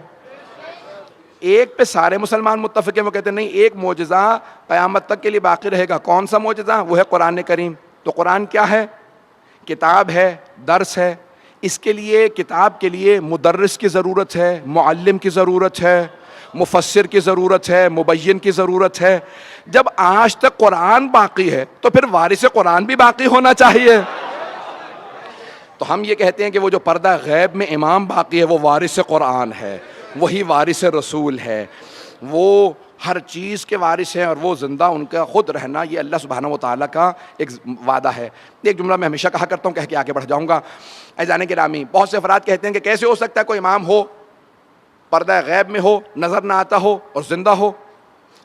ایک پہ سارے مسلمان متفق ہیں, وہ کہتے ہیں نہیں ایک معجزہ قیامت تک کے لیے باقی رہے گا. کون سا معجزہ؟ وہ ہے قرآن کریم. تو قرآن کیا ہے؟ کتاب ہے, درس ہے. اس کے لیے کتاب کے لیے مدرس کی ضرورت ہے, معلم کی ضرورت ہے, مفسر کی ضرورت ہے, مبین کی ضرورت ہے. جب آج تک قرآن باقی ہے تو پھر وارث قرآن بھی باقی ہونا چاہیے. تو ہم یہ کہتے ہیں کہ وہ جو پردہ غیب میں امام باقی ہے وہ وارث قرآن ہے, وہی وارث رسول ہے. وہ ہر چیز کے وارث ہیں اور وہ زندہ، ان کا خود رہنا یہ اللہ سبحانہ و تعالیٰ کا ایک وعدہ ہے۔ ایک جملہ میں ہمیشہ کہا کرتا ہوں، کہہ کے آگے بڑھ جاؤں گا۔ عزیزان گرامی، بہت سے افراد کہتے ہیں کہ کیسے ہو سکتا ہے کوئی امام ہو، پردہ غیب میں ہو، نظر نہ آتا ہو اور زندہ ہو؟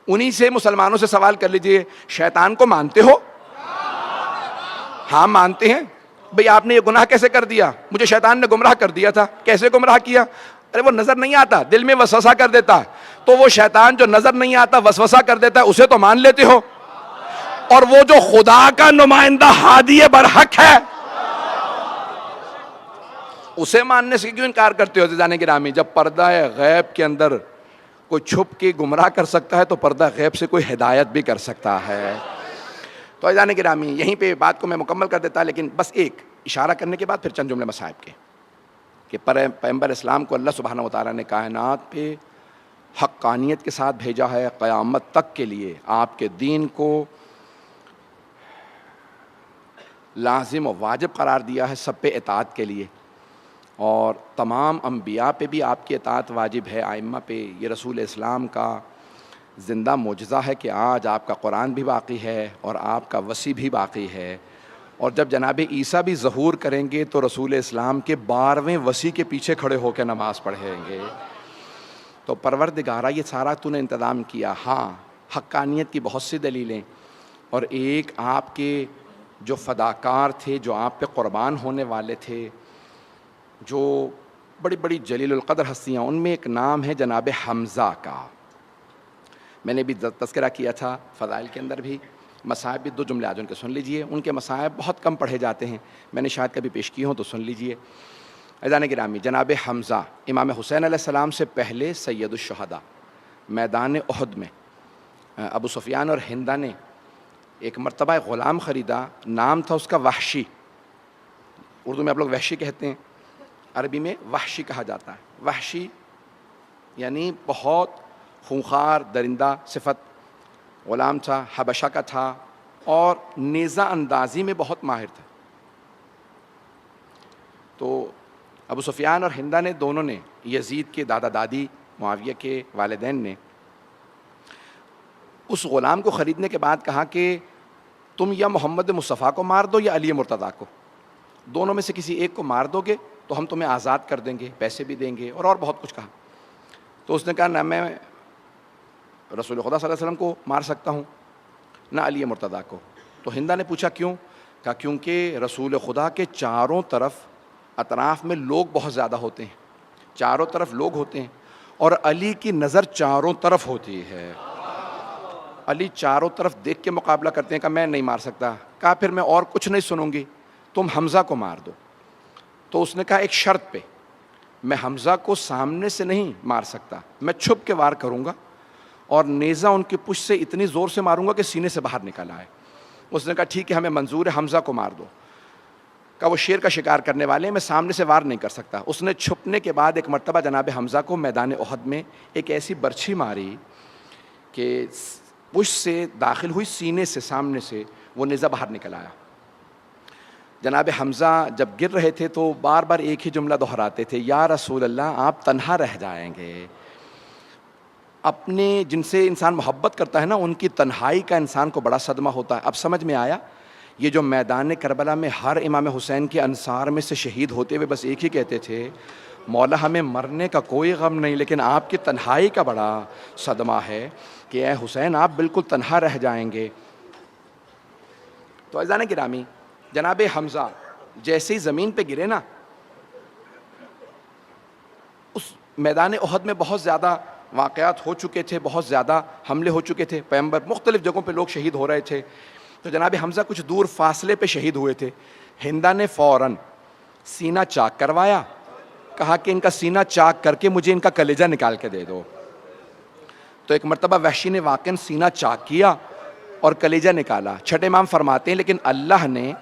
انہی سے مسلمانوں سے سوال کر لیجئے، شیطان کو مانتے ہو؟ ہاں مانتے ہیں۔ بھئی آپ نے یہ گناہ کیسے کر دیا؟ مجھے شیطان نے گمراہ کر دیا تھا۔ کیسے گمراہ کیا؟ ارے وہ نظر نہیں آتا، دل میں وسوسہ کر دیتا ہے، تو وہ شیطان جو نظر نہیں آتا وسوسہ کر دیتا ہے اسے تو مان لیتے ہو، اور وہ جو خدا کا نمائندہ ہادی برحق ہے اسے ماننے سے کیوں انکار کرتے ہو؟ عزیزان گرامی، جب پردہ غیب کے اندر کوئی چھپ کے گمراہ کر سکتا ہے تو پردہ غیب سے کوئی ہدایت بھی کر سکتا ہے۔ تو عزیزان گرامی، یہیں پہ بات کو میں مکمل کر دیتا، لیکن بس ایک اشارہ کرنے کے بعد پھر چند جملے مصائب کے، کہ پیغمبر اسلام کو اللہ سبحانہ و تعالیٰ نے کائنات پہ حقانیت کے ساتھ بھیجا ہے، قیامت تک کے لیے آپ کے دین کو لازم و واجب قرار دیا ہے سب پہ اطاعت کے لیے، اور تمام انبیاء پہ بھی آپ کی اطاعت واجب ہے، ائمہ پہ۔ یہ رسول اسلام کا زندہ معجزہ ہے کہ آج آپ کا قرآن بھی باقی ہے اور آپ کا وصی بھی باقی ہے، اور جب جناب عیسیٰ بھی ظہور کریں گے تو رسول اسلام کے 12ویں وصی کے پیچھے کھڑے ہو کے نماز پڑھیں گے۔ تو پروردگارہ یہ سارا تو نے انتظام کیا۔ ہاں، حقانیت کی بہت سی دلیلیں، اور ایک آپ کے جو فداکار تھے، جو آپ پہ قربان ہونے والے تھے، جو بڑی بڑی جلیل القدر ہستیاں، ان میں ایک نام ہے جناب حمزہ کا۔ میں نے بھی تذکرہ کیا تھا فضائل کے اندر بھی۔ مصائب بھی 2 جملے آج ان کے سن لیجئے، ان کے مصائب بہت کم پڑھے جاتے ہیں، میں نے شاید کبھی پیش کی ہوں تو سن لیجئے۔ عزیزان گرامی، جناب حمزہ امام حسین علیہ السلام سے پہلے سید الشہداء، میدان احد میں ابو سفیان اور ہندہ نے ایک مرتبہ غلام خریدا، نام تھا اس کا وحشی، اردو میں آپ لوگ وحشی کہتے ہیں، عربی میں وحشی کہا جاتا ہے۔ وحشی یعنی بہت خونخوار درندہ صفت غلام تھا، حبشہ کا تھا، اور نیزہ اندازی میں بہت ماہر تھا۔ تو ابو سفیان اور ہندہ نے دونوں نے، یزید کے دادا دادی معاویہ کے والدین نے، اس غلام کو خریدنے کے بعد کہا کہ تم یا محمد مصطفیٰ کو مار دو یا علی مرتضیٰ کو، دونوں میں سے کسی ایک کو مار دو گے تو ہم تمہیں آزاد کر دیں گے، پیسے بھی دیں گے، اور بہت کچھ کہا۔ تو اس نے کہا نہ میں رسول خدا صلی اللہ علیہ وسلم کو مار سکتا ہوں، نہ علی مرتضیٰ کو۔ تو ہندہ نے پوچھا کیوں؟ کہا کیونکہ رسول خدا کے چاروں طرف اطراف میں لوگ بہت زیادہ ہوتے ہیں، چاروں طرف لوگ ہوتے ہیں، اور علی کی نظر چاروں طرف ہوتی ہے، علی چاروں طرف دیکھ کے مقابلہ کرتے ہیں۔ کہا میں نہیں مار سکتا۔ کہا پھر میں اور کچھ نہیں سنوں گی، تم حمزہ کو مار دو۔ تو اس نے کہا ایک شرط پہ، میں حمزہ کو سامنے سے نہیں مار سکتا، میں چھپ کے وار کروں گا، اور نیزہ ان کی پشت سے اتنی زور سے ماروں گا کہ سینے سے باہر نکل آئے۔ اس نے کہا ٹھیک ہے، ہمیں منظور ہے، حمزہ کو مار دو۔ کہا وہ شیر کا شکار کرنے والے ہیں، میں سامنے سے وار نہیں کر سکتا۔ اس نے چھپنے کے بعد ایک مرتبہ جناب حمزہ کو میدان احد میں ایک ایسی برچھی ماری کہ پشت سے داخل ہوئی، سینے سے سامنے سے وہ نیزہ باہر نکل آیا۔ جناب حمزہ جب گر رہے تھے تو بار بار ایک ہی جملہ دہراتے تھے، یا رسول اللہ آپ تنہا رہ جائیں گے۔ اپنے جن سے انسان محبت کرتا ہے نا، ان کی تنہائی کا انسان کو بڑا صدمہ ہوتا ہے۔ اب سمجھ میں آیا، یہ جو میدان کربلا میں ہر امام حسین کے انصار میں سے شہید ہوتے ہوئے بس ایک ہی کہتے تھے، مولا ہمیں مرنے کا کوئی غم نہیں، لیکن آپ کی تنہائی کا بڑا صدمہ ہے کہ اے حسین آپ بالکل تنہا رہ جائیں گے۔ تو عزیزان گرامی، جناب حمزہ جیسے ہی زمین پہ گرے نا، اس میدان احد میں بہت زیادہ واقعات ہو چکے تھے، بہت زیادہ حملے ہو چکے تھے، پیغمبر مختلف جگہوں پہ لوگ شہید ہو رہے تھے۔ تو جناب حمزہ کچھ دور فاصلے پہ شہید ہوئے تھے۔ ہندہ نے فوراً سینہ چاک کروایا، کہا کہ ان کا سینہ چاک کر کے مجھے ان کا کلیجہ نکال کے دے دو۔ تو ایک مرتبہ وحشی نے واقعاً سینہ چاک کیا اور کلیجہ نکالا۔ چھٹے امام فرماتے ہیں لیکن اللہ نے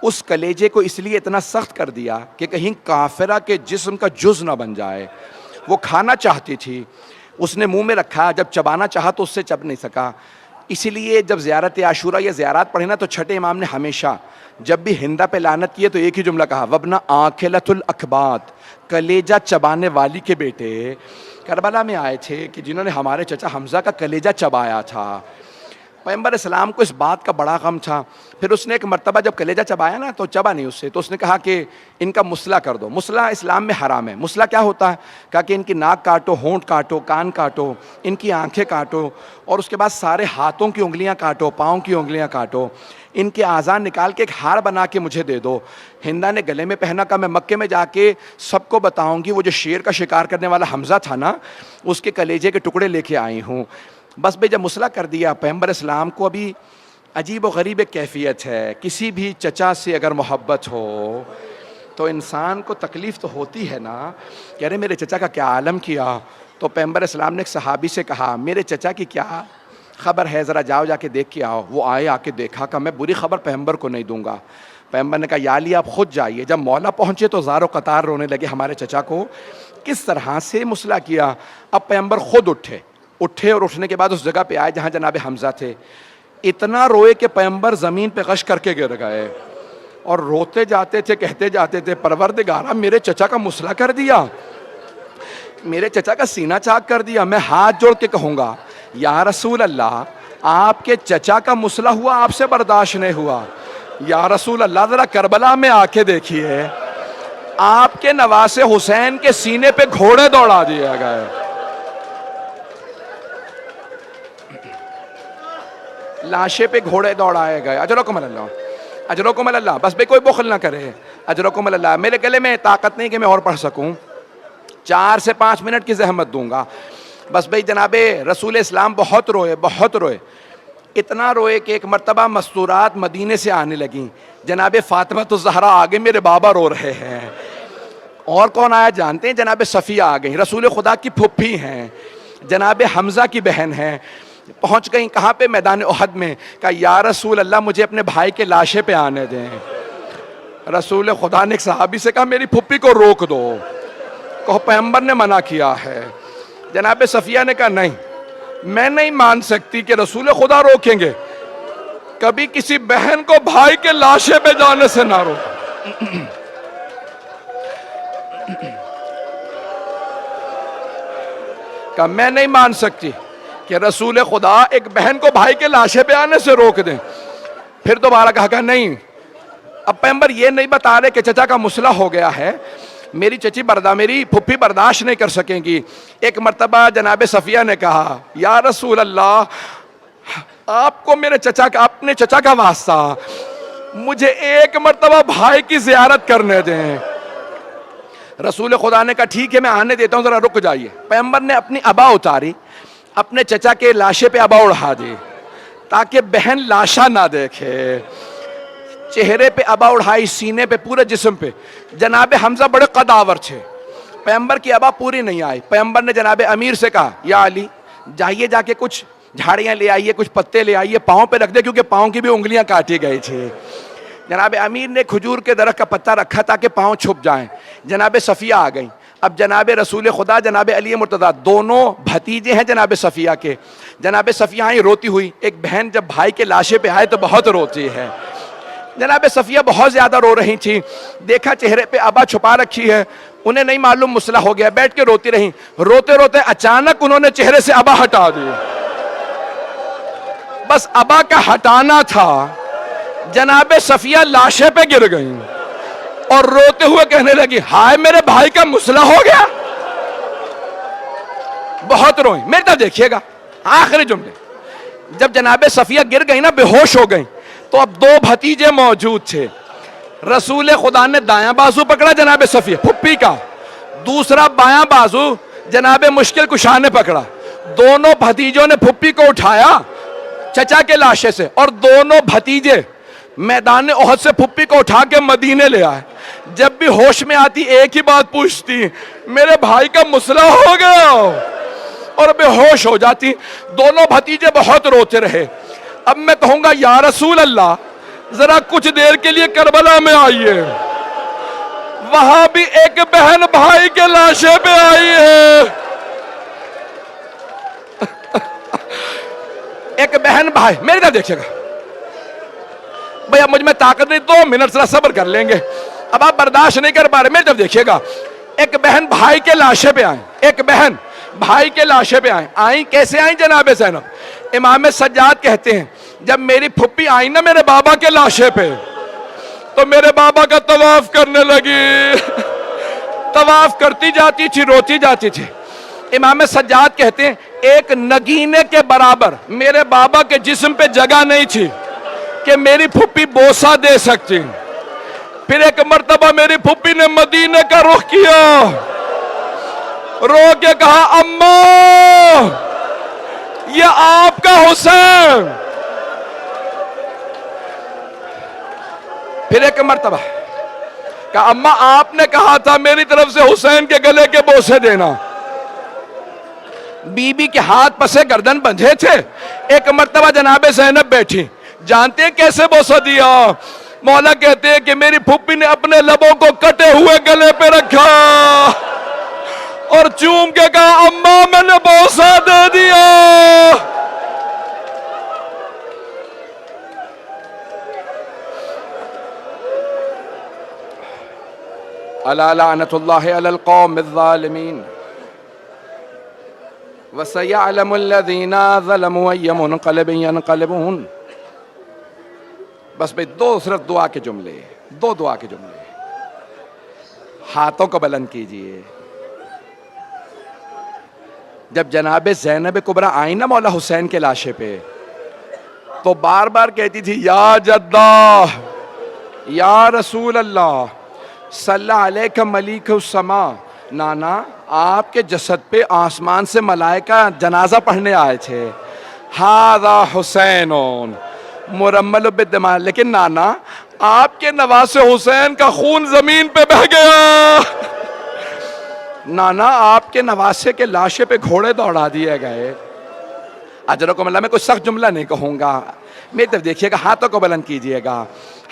اس کلیجے کو اس لیے اتنا سخت کر دیا کہ کہیں کافرہ کے جسم کا جز نہ بن جائے۔ وہ کھانا چاہتی تھی، اس نے منہ میں رکھا، جب چبانا چاہا تو اس سے چب نہیں سکا۔ اسی لیے جب زیارت عاشورہ یا زیارات پڑھی نا تو چھٹے امام نے ہمیشہ جب بھی ہندا پہ لعنت کی ہے تو ایک ہی جملہ کہا، وَبْنَ آکِلَةُ الْأَكْبَاتِ، کلیجہ چبانے والی کے بیٹے۔ کربلا میں آئے تھے کہ جنہوں نے ہمارے چچا حمزہ کا کلیجہ چبایا تھا۔ پیغمبر اسلام کو اس بات کا بڑا غم تھا۔ پھر اس نے ایک مرتبہ جب کلیجہ چبایا نا تو چبا نہیں اس سے، تو اس نے کہا کہ ان کا مسئلہ کر دو۔ مسئلہ اسلام میں حرام ہے۔ مسئلہ کیا ہوتا ہے؟ کہا کہ ان کی ناک کاٹو، ہونٹ کاٹو، کان کاٹو، ان کی آنکھیں کاٹو، اور اس کے بعد سارے ہاتھوں کی انگلیاں کاٹو، پاؤں کی انگلیاں کاٹو، ان کے اعضاء نکال کے ایک ہار بنا کے مجھے دے دو۔ ہندا نے گلے میں پہنا، کہا میں مکے میں جا کے سب کو بتاؤں گی وہ جو شیر کا شکار کرنے والا حمزہ تھا نا، اس کے کلیجے کے ٹکڑے لے کے آئی ہوں۔ بس بھئی جب مسئلہ کر دیا، پیغمبر اسلام کو ابھی عجیب و غریب ایک کیفیت ہے، کسی بھی چچا سے اگر محبت ہو تو انسان کو تکلیف تو ہوتی ہے نا، کہ ارے میرے چچا کا کیا عالم کیا۔ تو پیغمبر اسلام نے ایک صحابی سے کہا میرے چچا کی کیا خبر ہے، ذرا جاؤ جا کے دیکھ کے آؤ۔ وہ آئے، آ کے دیکھا، کہ میں بری خبر پیغمبر کو نہیں دوں گا۔ پیغمبر نے کہا یا علی آپ خود جائیے۔ جب مولا پہنچے تو زار و قطار رونے لگے ہمارے چچا کو کس طرح سے مسئلہ کیا۔ اب پیغمبر خود اٹھے اور اٹھنے کے بعد اس جگہ پہ آئے جہاں جناب حمزہ تھے۔ اتنا روئے کہ پیغمبر زمین پہ غش کر کے گر گئے، اور روتے جاتے تھے، کہتے جاتے تھے پروردگارا میرے چچا کا مسئلہ کر دیا، میرے چچا کا سینہ چاک کر دیا۔ میں ہاتھ جوڑ کے کہوں گا یا رسول اللہ آپ کے چچا کا مسئلہ ہوا، آپ سے برداشت نہیں ہوا۔ یا رسول اللہ ذرا کربلا میں آ کے دیکھیے، آپ کے نواسے حسین کے سینے پہ گھوڑے دوڑا دیے گئے۔ لاشے پہ گھوڑے دوڑائے گئے۔ اجرکم اللہ، اجرکم اللہ۔ بس بھئی کوئی بخل نہ کرے، اجرکم اللہ۔ میرے گلے میں طاقت نہیں کہ میں اور پڑھ سکوں، 4 سے 5 منٹ کی زحمت دوں گا۔ بس بھئی جناب رسول اسلام بہت روئے، بہت روئے، اتنا روئے کہ ایک مرتبہ مستورات مدینے سے آنے لگیں۔ جناب فاطمہ الزہرا آگے میرے بابا رو رہے ہیں۔ اور کون آیا جانتے ہیں؟ جناب صفیہ آ گئی، رسول خدا کی پھپھی ہیں، جناب حمزہ کی بہن ہیں۔ پہنچ گئیں کہاں پہ؟ میدان احد میں۔ کہا یا رسول اللہ مجھے اپنے بھائی کے لاشے پہ آنے دیں۔ رسول خدا نے ایک صحابی سے کہا میری پھپھی کو روک دو، کہو پیغمبر نے منع کیا ہے۔ جناب صفیہ نے کہا نہیں، میں نہیں مان سکتی کہ رسول خدا روکیں گے، کبھی کسی بہن کو بھائی کے لاشے پہ جانے سے نہ روک۔ کہا میں نہیں مان سکتی کہ رسول خدا ایک بہن کو بھائی کے لاشے پہ آنے سے روک دیں۔ پھر دوبارہ کہا نہیں، اب پیغمبر یہ نہیں بتا رہے کہ چچا کا مسئلہ ہو گیا ہے، میری میری پھپھی برداشت نہیں کر سکیں گی۔ ایک مرتبہ جناب صفیہ نے کہا یا رسول اللہ آپ کو میرے چچا کا، اپنے چچا کا واسطہ، مجھے ایک مرتبہ بھائی کی زیارت کرنے دیں۔ رسول خدا نے کہا ٹھیک ہے میں آنے دیتا ہوں، ذرا رک جائیے۔ پیغمبر نے اپنی ابا اتاری، اپنے چچا کے لاشے پہ ابا اڑھا دی تاکہ بہن لاشا نہ دیکھے۔ چہرے پہ ابا اڑھائی، سینے پہ، پورے جسم پہ۔ جناب حمزہ بڑے قداور تھے، پیغمبر کی ابا پوری نہیں آئی۔ پیغمبر نے جناب امیر سے کہا یا علی جائیے جا کے کچھ جھاڑیاں لے آئیے، کچھ پتے لے آئیے، پاؤں پہ رکھ دے، کیونکہ پاؤں کی بھی انگلیاں کاٹی گئی تھی۔ جناب امیر نے کھجور کے درخت کا پتہ رکھا تاکہ پاؤں چھپ جائیں۔ جناب صفیہ آ گئیں۔ اب جناب رسول خدا جناب علی مرتضیٰ دونوں بھتیجے ہیں جناب صفیہ کے۔ جناب صفیہ آئیں روتی ہوئی، ایک بہن جب بھائی کے لاشے پہ آئے تو بہت روتی ہے۔ جناب صفیہ بہت زیادہ رو رہی تھی، دیکھا چہرے پہ ابا چھپا رکھی ہے، انہیں نہیں معلوم مسئلہ ہو گیا، بیٹھ کے روتی رہیں۔ روتے روتے اچانک انہوں نے چہرے سے ابا ہٹا دی، بس ابا کا ہٹانا تھا۔ جناب صفیہ لاشے پہ گر گئیں اور روتے ہوئے کہنے لگی ہائے میرے بھائی کا مسئلہ ہو گیا۔ بہت روئیں، میرے طرف دیکھیے گا، آخری جملے۔ جب جناب صفیہ گر گئی نا، بے ہوش ہو گئیں، تو اب 2 بھتیجے موجود تھے۔ رسول خدا نے دایاں بازو پکڑا جناب صفیہ پھپھی کا، دوسرا بایاں بازو جناب مشکل کشا نے پکڑا۔ دونوں بھتیجوں نے پھپھی کو اٹھایا چچا کے لاشے سے، اور دونوں بھتیجے میدان احد سے پھپھی کو اٹھا کے مدینے لے آئے۔ جب بھی ہوش میں آتی ایک ہی بات پوچھتی میرے بھائی کا مسئلہ ہو گیا، اور بے ہوش ہو جاتی۔ دونوں بھتیجے بہت روتے رہے۔ اب میں کہوں گا یا رسول اللہ ذرا کچھ دیر کے لیے کربلا میں آئیے، وہاں بھی ایک بہن بھائی کے لاشے پہ آئی ہے۔ ایک بہن بھائی، میری طرف دیکھیے گا بھئی، اب مجھ میں طاقت نہیں، 2 منٹ ذرا صبر کر لیں گے، اب آپ برداشت نہیں کر پا رہے، میری طرف دیکھیے گا. ایک بہن بھائی کے لاشے پہ آئیں، ایک بہن بھائی کے لاشے پہ آئیں کیسے آئیں جناب زینب؟ امام سجاد کہتے ہیں جب میری پھپھی آئی نا میرے بابا کے لاشے پہ تو میرے بابا کا طواف کرنے لگی، طواف کرتی جاتی تھی، روتی جاتی تھی. امام سجاد کہتے ہیں ایک نگینے کے برابر میرے بابا کے جسم پہ جگہ نہیں تھی کہ میری پھپھی بوسہ دے سکتی. پھر ایک مرتبہ میری پھپھی نے مدینے کا رخ کیا، رو کے کہا اماں یہ آپ کا حسین. پھر ایک مرتبہ کہا اماں آپ نے کہا تھا میری طرف سے حسین کے گلے کے بوسے دینا. بی بی کے ہاتھ پسے گردن بندھے تھے. ایک مرتبہ جناب زینب بیٹھی، جانتے ہیں کیسے بوسہ دیا؟ مولا کہتے ہیں کہ میری پھپھی نے اپنے لبوں کو کٹے ہوئے گلے پہ رکھا اور چوم کے کہا اماں میں نے بوسہ دے دیا. الا لعنت اللہ علی القوم الظالمین وسيعلم الذين ظلموا أي منقلب ينقلبون. بس بھئی 2 صرف دعا کے جملے، 2 دعا کے جملے. ہاتھوں کو بلند کیجئے. جب جناب زینب کبریٰ آئیں نا مولا حسین کے لاشے پہ تو بار بار کہتی تھی یا جدہ یا رسول اللہ صلی علیک ملیک السما. نانا آپ کے جسد پہ آسمان سے ملائکہ جنازہ پڑھنے آئے تھے. ہذا حسینون مرمل بالدماء. لیکن نانا آپ کے نواسے حسین کا خون زمین پہ بہہ گیا. نانا آپ کے نواسے کے لاشے پہ گھوڑے دوڑا دیے گئے. اجرکم اللہ، میں کوئی سخت جملہ نہیں کہوں گا، میری طرف دیکھیے گا، ہاتھوں کو بلند کیجئے گا،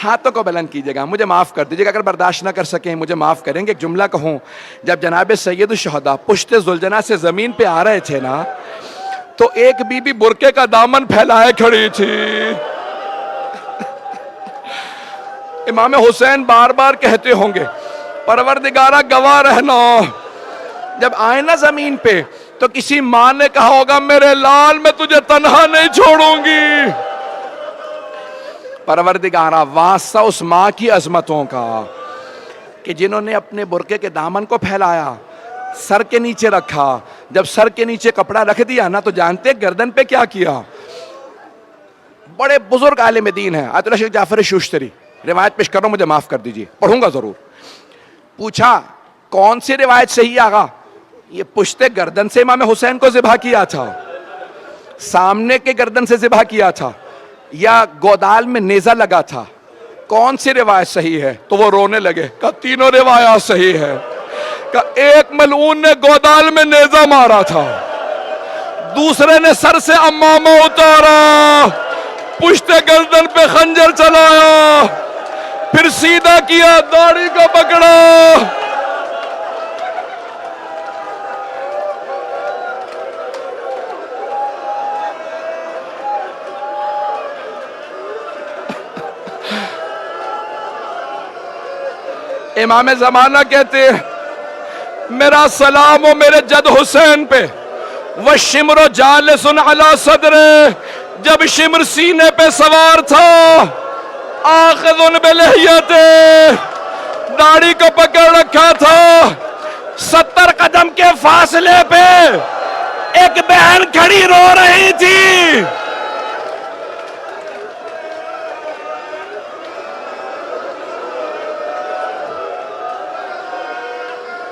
ہاتھوں کو بلند کیجئے گا. مجھے معاف کر دیجئے گا، اگر برداشت نہ کر سکیں مجھے معاف کریں گے. ایک جملہ کہوں، جب جناب سید الشہداء پشت ذوالجناح سے زمین پہ آ رہے تھے نا تو ایک بی بی برقعے کا دامن پھیلائے کھڑی تھی. امام حسین بار بار کہتے ہوں گے پروردگارہ گواہ رہنا، جب آئے نا زمین پہ تو کسی ماں نے کہا ہوگا میرے لال میں تجھے تنہا نہیں چھوڑوں گی. پروردگارہ واسطہ اس ماں کی عظمتوں کا کہ جنہوں نے اپنے برقعے کے دامن کو پھیلایا، سر کے نیچے رکھا. جب سر کے نیچے کپڑا رکھ دیا نا تو جانتے گردن پہ کیا کیا؟ بڑے بزرگ عالم دین ہیں آیت اللہ شیخ جعفر شوشتری، روایت پیش کر رہا ہوں، مجھے معاف کر دیجئے، پڑھوں گا ضرور. پوچھا کون سی روایت صحیح آغا؟ یہ پشت گردن سے امام حسین کو ذبح کیا تھا، سامنے کے گردن سے ذبح کیا تھا، یا گودال میں نیزہ لگا تھا؟ کون سی روایت صحیح ہے؟ تو وہ رونے لگے، کہا تینوں روایات صحیح ہے. کہا ایک ملعون نے گودال میں نیزہ مارا تھا، دوسرے نے سر سے امامہ اتارا، پشت گردن پہ خنجر چلایا، پھر سیدھا کیا، داڑھی کو پکڑا. امام زمانہ کہتے ہیں میرا سلام و میرے جد حسین پہ، وَالشِّمْرُ جَالِسٌ عَلَى صَدْرِهِ، جب شمر سینے پہ سوار تھا، آخذٌ بِلِحْيَتِهِ، داڑھی کو پکڑ رکھا تھا. 70 قدم کے فاصلے پہ ایک بہن کھڑی رو رہی تھی.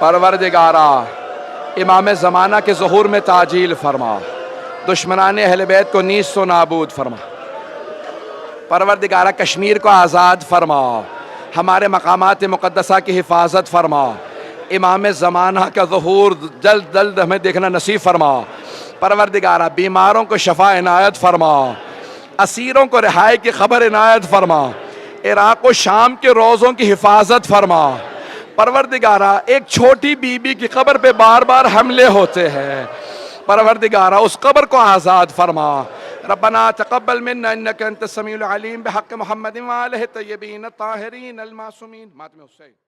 پروردگارہ امام زمانہ کے ظہور میں تعجیل فرما، دشمنان اہل بیت کو نیست و نابود فرما. پروردگارہ کشمیر کو آزاد فرما، ہمارے مقامات مقدسہ کی حفاظت فرما. امام زمانہ کا ظہور جلد جلد ہمیں دیکھنا نصیب فرما. پروردگارہ بیماروں کو شفا عنایت فرما، اسیروں کو رہائی کی خبر عنایت فرما، عراق و شام کے روزوں کی حفاظت فرما. پروردگارہ ایک چھوٹی بی بی کی قبر پہ بار بار حملے ہوتے ہیں، پروردگارہ اس قبر کو آزاد فرما. ربنا تقبل منا انك انت السميع العليم بحق محمد وآله الطيبين الطاهرين المعصومين. ماتم حسین.